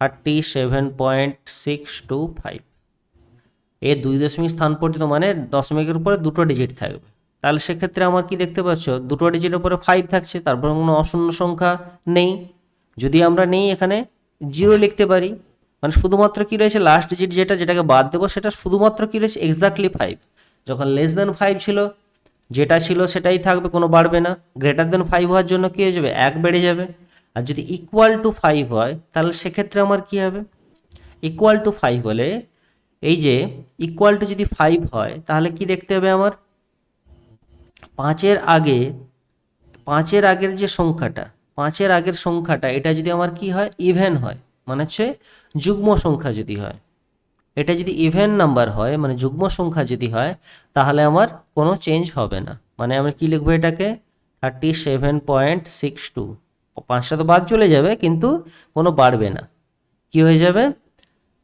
37.625 এর 2 দশমিক স্থান পর্যন্ত মানে দশমিকের উপরে দুটো ডিজিট থাকবে। তাহলে সেক্ষেত্রে আমার কি দেখতে পাচ্ছ দুটো ডিজিটের উপরে 5 থাকছে, তারপর কোনো অশূন্য সংখ্যা নেই। যদি আমরা নেই এখানে 0 লিখতে পারি, মানে শুধুমাত্র কি রয়েছে লাস্ট ডিজিট যেটাকে বাদ দেবো সেটা শুধুমাত্র কি রয়েছে এক্স্যাক্টলি 5। যখন লেস দেন 5 ছিল যেটা ছিল সেটাই থাকবে, কোনো বাড়বে না। গ্রেটার দেন 5 হওয়ার জন্য কী হয়ে যাবে, 1 বেড়ে যাবে। আর যদি ইকুয়াল টু 5 হয় তাহলে সেক্ষেত্রে আমার কী হবে, ইকুয়াল টু 5 হলে এই যে ইকুয়াল টু যদি 5 হয় তাহলে কি দেখতে হবে আমার, পাঁচের আগে, পাঁচের আগের যে সংখ্যাটা, পাঁচের আগের সংখ্যাটা এটা যদি আমার কি হয়, ইভেন হয়, মানে হচ্ছে যুগ্ম সংখ্যা যদি হয়, এটা যদি ইভেন নাম্বার হয় মানে যুগ্ম সংখ্যা যদি হয় তাহলে আমার কোনো চেঞ্জ হবে না। মানে আমরা কি লিখবো এটাকে, 37.62, পাঁচটা তো বাদ চলে যাবে কিন্তু কোনো বাড়বে না, কি হয়ে যাবে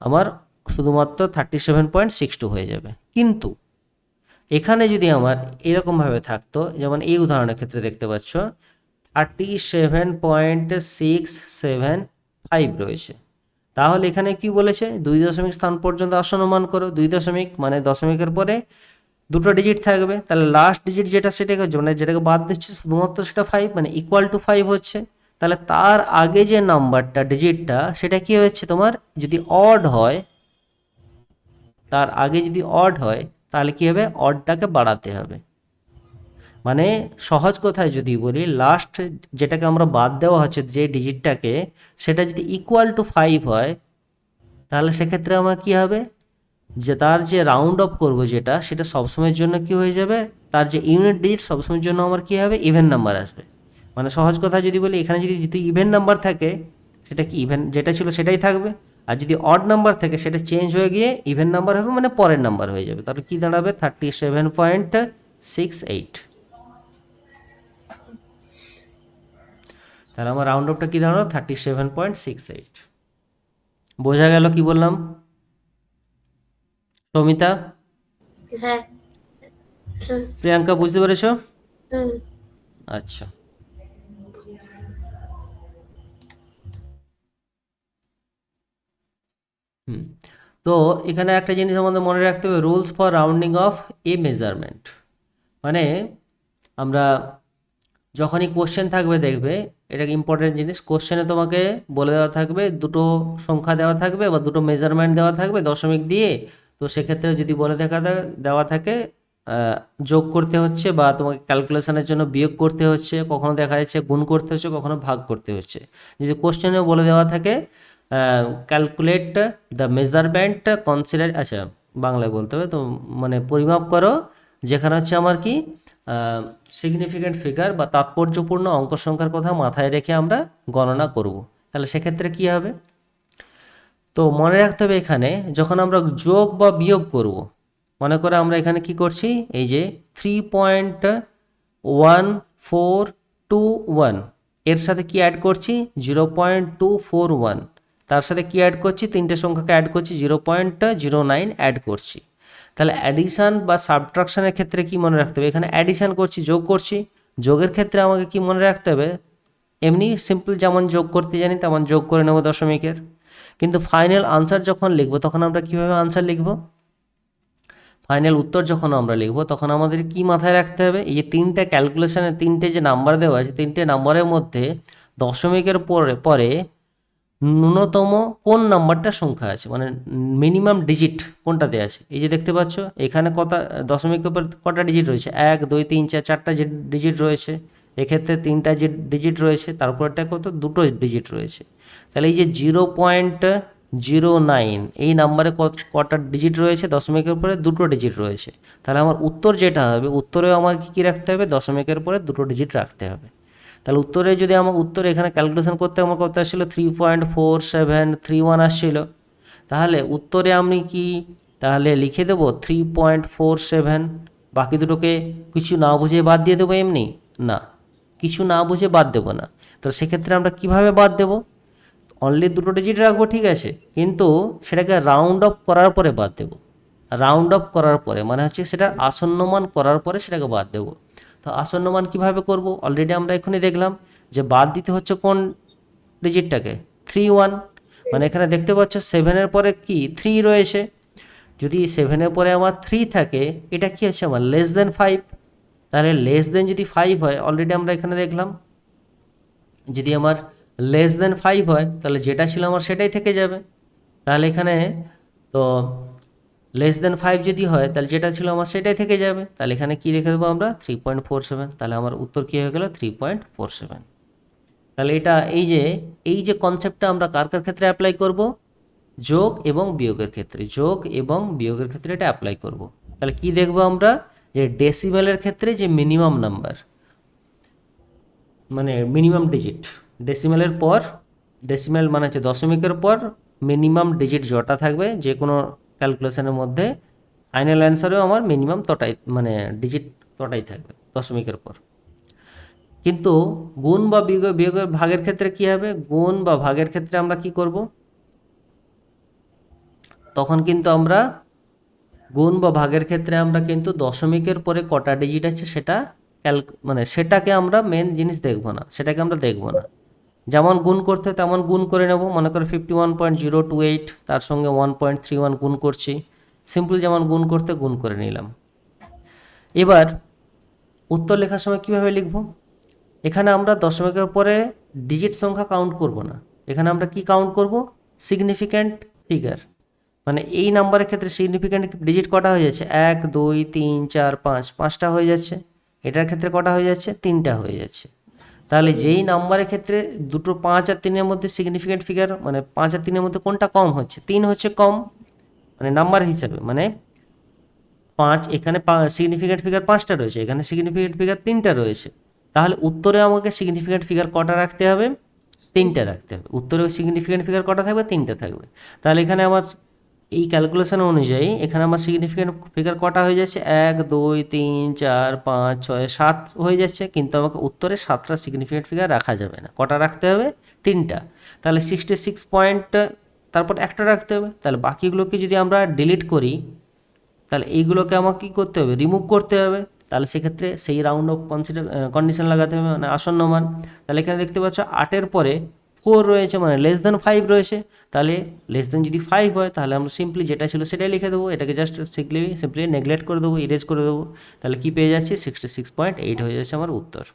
আমার শুধুমাত্র 37.62 হয়ে যাবে। কিন্তু এখানে যদি আমার এরকমভাবে থাকতো, যেমন এই উদাহরণের ক্ষেত্রে দেখতে পাচ্ছ 37.675 রয়েছে, তাহলে এখানে কি বলেছে, 2 দশমিক স্থান পর্যন্ত আসন্ন করো, 2 দশমিক মানে দশমিকের পরে দুটো ডিজিট থাকবে, তাহলে লাস্ট ডিজিট যেটা সেটাকে হচ্ছে মানে যেটাকে বাদ দিচ্ছে শুধুমাত্র সেটা 5 মানে ইকুয়াল টু 5 হচ্ছে। তাহলে তার আগে যে নাম্বারটা ডিজিটটা সেটা কি হচ্ছে তোমার, যদি অড হয়, তার আগে যদি অড হয় তাহলে কী হবে, অডটাকে বাড়াতে হবে। মানে সহজ কথায় যদি বলি, লাস্ট যেটাকে আমরা বাদ দেওয়া হচ্ছে যে ডিজিটটাকে, সেটা যদি ইকুয়াল টু 5 হয় তাহলে সেক্ষেত্রে আমার কি হবে, যে তার যে রাউন্ড অফ করব যেটা সেটা সবসময়ের জন্য কি হয়ে যাবে, তার যে ইউনিট ডিজিট সবসময়ের জন্য আমার কি হবে, ইভেন নাম্বার আসবে। মানে সহজ কথা যদি বলি, এখানে যদি ইভেন নাম্বার থাকে সেটা কি ইভেন যেটা ছিল সেটাই থাকবে, আর যদি অড নাম্বার থাকে সেটা চেঞ্জ হয়ে গিয়ে ইভেন নাম্বার হবে, মানে পরের নাম্বার হয়ে যাবে। তাহলে কি দাঁড়াবে, 37.68। তাহলে আমার রাউন্ড অফটা কী দাঁড়ালো, 37.68। বোঝা গেল কি বললাম সমিতা? হ্যাঁ। হুম। প্রিয়াঙ্কা বুঝতে পেরেছো? হুম। আচ্ছা। তো এখানে একটা জিনিস আমাদের মনে রাখতে হবে, rules for rounding of A measurement. মানে আমরা যখনই কোশ্চেন থাকবে দেখবে, এটা ইম্পর্টেন্ট জিনিস, কোশ্চেনে তোমাকে বলে দেওয়া থাকবে দুটো সংখ্যা দেওয়া থাকবে বা দুটো মেজারমেন্ট দেওয়া থাকবে দশমিক দিয়ে, তো সেক্ষেত্রে যদি বলে দেওয়া থাকে যোগ করতে হচ্ছে বা তোমাকে ক্যালকুলেশনের জন্য বিয়োগ করতে হচ্ছে, কখনো দেখা যাচ্ছে গুণ করতে হচ্ছে, কখনো ভাগ করতে হচ্ছে। যদি কোশ্চেনেও বলে দেওয়া থাকে ক্যালকুলেট দ্য মেজারমেন্ট কনসিডার, আচ্ছা বাংলায় বলতে হবে তো, মানে পরিমাপ করো যেখানে হচ্ছে আমার কি সিগনিফিক্যান্ট ফিগার বা তাৎপর্যপূর্ণ অঙ্ক সংখ্যার কথা মাথায় রেখে আমরা গণনা করব। তাহলে সেক্ষেত্রে কি হবে, তো মনে রাখতে হবে এখানে যখন আমরা যোগ বা বিয়োগ করব, মনে করে আমরা এখানে কি করছি, এই যে 3.1421 এর সাথে কি অ্যাড করছি, 0.241, তার সাথে কি অ্যাড করছি, তিনটে সংখ্যাকে অ্যাড করছি, 0.09 অ্যাড করছি। তাহলে অ্যাডিশান বা সাবট্রাকশনের ক্ষেত্রে কি মনে রাখতে হবে, এখানে অ্যাডিশান করছি, যোগ করছি, যোগের ক্ষেত্রে আমাকে কি মনে রাখতে হবে, এমনি সিম্পল যেমন যোগ করতে জানি তেমন যোগ করে নেব দশমিকের। কিন্তু ফাইনাল আনসার যখন লিখব তখন আমরা কীভাবে আনসার লিখব, ফাইনাল উত্তর যখন আমরা লিখব তখন আমাদের কি মাথায় রাখতে হবে, এই যে তিনটে ক্যালকুলেশনের তিনটে যে নাম্বার দেওয়া আছে, তিনটে নাম্বারের মধ্যে দশমিকের পরে পরে ন্যূনতম কোন নাম্বারটা সংখ্যা আছে, মানে মিনিমাম ডিজিট কোনটাতে আছে। এই যে দেখতে পাচ্ছ এখানে দশমিকের উপর কটা ডিজিট রয়েছে, 1 2 3 4 চারটা ডিজিট রয়েছে, এক্ষেত্রে তিনটা যে ডিজিট রয়েছে, তারপরটা কত, দুটো ডিজিট রয়েছে। তাহলে এই যে 0.09 এই নাম্বারে কটা ডিজিট রয়েছে, দশমিকের উপরে দুটো ডিজিট রয়েছে। তাহলে আমার উত্তর যেটা হবে, উত্তরেও আমার কী রাখতে হবে, দশমিকের উপরে দুটো ডিজিট রাখতে হবে। তাহলে উত্তরে যদি আমার উত্তরে এখানে ক্যালকুলেশন করতে আমার কত আসছিলো, 3.4731 আসছিল, তাহলে উত্তরে আমি কি তাহলে লিখে দেবো 3.47, বাকি দুটোকে কিছু না বুঝে বাদ দিয়ে দেবো এমনি, না কিছু না বুঝে বাদ দেবো না। তো সেক্ষেত্রে আমরা কিভাবে বাদ দেবো, অনলি দুটো ডিজিট রাখবো ঠিক আছে, কিন্তু সেটাকে রাউন্ড অফ করার পরে বাদ দেবো। রাউন্ড অফ করার পরে মানে হচ্ছে সেটা আসন্নমান করার পরে সেটাকে বাদ দেবো। তো আসন্নমান কিভাবে করব, অলরেডি আমরা এখনই দেখলাম যে বাদ দিতে হচ্ছে কোন ডিজিটটাকে, 31, মানে এখানে দেখতে পাচ্ছ 7-এর পরে কি 3 রয়েছে, যদি 7-এর পরে আমার 3 থাকে এটা কি আছে আমার লেস দেন 5, তাহলে লেস দেন যদি 5 হয়, অলরেডি আমরা এখানে দেখলাম যদি আমার লেস দেন 5 হয় তাহলে যেটা ছিল আমার সেটাই থেকে যাবে। তাহলে এখানে তো লেস দেন 5 যদি হয় তাহলে যেটা ছিল আমার সেটাই থেকে যাবে, তাহলে এখানে কি রেখে দেবো আমরা 3.47, তাহলে আমার উত্তর কী হয়ে গেল 3.47। তাহলে এটা এই যে কনসেপ্টটা আমরা কার কার ক্ষেত্রে অ্যাপ্লাই করব, যোগ এবং বিয়োগের ক্ষেত্রে, যোগ এবং বিয়োগের ক্ষেত্রে এটা অ্যাপ্লাই করব। তাহলে কি দেখব আমরা, যে ডেসিমেলের ক্ষেত্রে যে মিনিমাম নাম্বার, মানে মিনিমাম ডিজিট, ডেসিমেলের পর, ডেসিমেল মানে হচ্ছে দশমিকের পর মিনিমাম ডিজিট যটা থাকবে যে কোনো ক্যালকুলেশনের মধ্যে, ফাইনাল অ্যান্সারেও আমার মিনিমাম তটাই, মানে ডিজিট তটাই থাকবে দশমিকের পর। কিন্তু গুণ বা বিয়োগের ভাগের ক্ষেত্রে কি হবে, গুণ বা ভাগের ক্ষেত্রে আমরা কি করব, তখন কিন্তু আমরা গুণ বা ভাগের ক্ষেত্রে আমরা কিন্তু দশমিকের পরে কটা ডিজিট আছে সেটা মানে সেটাকে আমরা মেন জিনিস দেখব না, সেটাকে আমরা দেখব না। যেমন গুণ করতে হয় তেমন গুণ করে নেব, মনে করো 51.028 তার সঙ্গে 1.31 গুণ করছি, সিম্পল যেমন গুণ করতে গুণ করে নিলাম। এবার উত্তর লেখার সময় কিভাবে লিখব, এখানে আমরা দশমিকের পরে ডিজিট সংখ্যা কাউন্ট করব না, এখানে আমরা কি কাউন্ট করব, সিগনিফিক্যান্ট ফিগার। মানে এই নাম্বারের ক্ষেত্রে সিগনিফিক্যান্ট ডিজিট কটা হয়ে যাচ্ছে, 1 2 3 4 5, 5টা হয়ে যাচ্ছে। এটার ক্ষেত্রে কটা হয়ে যাচ্ছে, 3টা হয়ে যাচ্ছে। তাহলে যেই নাম্বারের ক্ষেত্রে দুটো 5 আর 3-এর মধ্যে সিগনিফিক্যান্ট ফিগার, মানে 5 আর 3-এর মধ্যে কোনটা কম হচ্ছে, 3 হচ্ছে কম, মানে নাম্বার হিসাবে, মানে 5, এখানে সিগনিফিক্যান্ট ফিগার 5টা রয়েছে, এখানে সিগনিফিক্যান্ট ফিগার 3টা রয়েছে। তাহলে উত্তরে আমাকে সিগনিফিক্যান্ট ফিগার কটা রাখতে হবে, 3টা রাখতে হবে। উত্তরে সিগনিফিক্যান্ট ফিগার কটা থাকবে, 3টা থাকবে। তাহলে এখানে আমার এই ক্যালকুলেশন অনুযায়ী এখানে আমার সিগনিফিক্যান্ট ফিগার কটা হয়ে যাচ্ছে, 1 2 3 4 5 6 7 হয়ে যাচ্ছে, কিন্তু আমাকে উত্তরে 7টা সিগনিফিক্যান্ট ফিগার রাখা যাবে না, কটা রাখতে হবে, 3টা। তাহলে 66 পয়েন্ট, তারপর একটা রাখতে হবে। তাহলে বাকিগুলোকে যদি আমরা ডিলিট করি, তাহলে এইগুলোকে আমাকে কী করতে হবে, রিমুভ করতে হবে। তাহলে সেক্ষেত্রে সেই রাউন্ড অফ কন্ডিশন লাগাতে হবে, মানে আসন্ন মান। তাহলে এখানে দেখতে পাচ্ছ 8-এর পরে 4 রয়েছে, মানে লেস দেন 5 রয়েছে। তাহলে লেস দেন যদি 5 হয় তাহলে আমরা সিম্পলি যেটা ছিল সেটাই লিখে দেবো, এটাকে জাস্ট সিম্পলি নেগলেক্ট করে দেবো, ইরেজ করে দেবো। তাহলে কি পেয়ে যাচ্ছি, 66.8 হয়ে যাচ্ছে আমার উত্তর।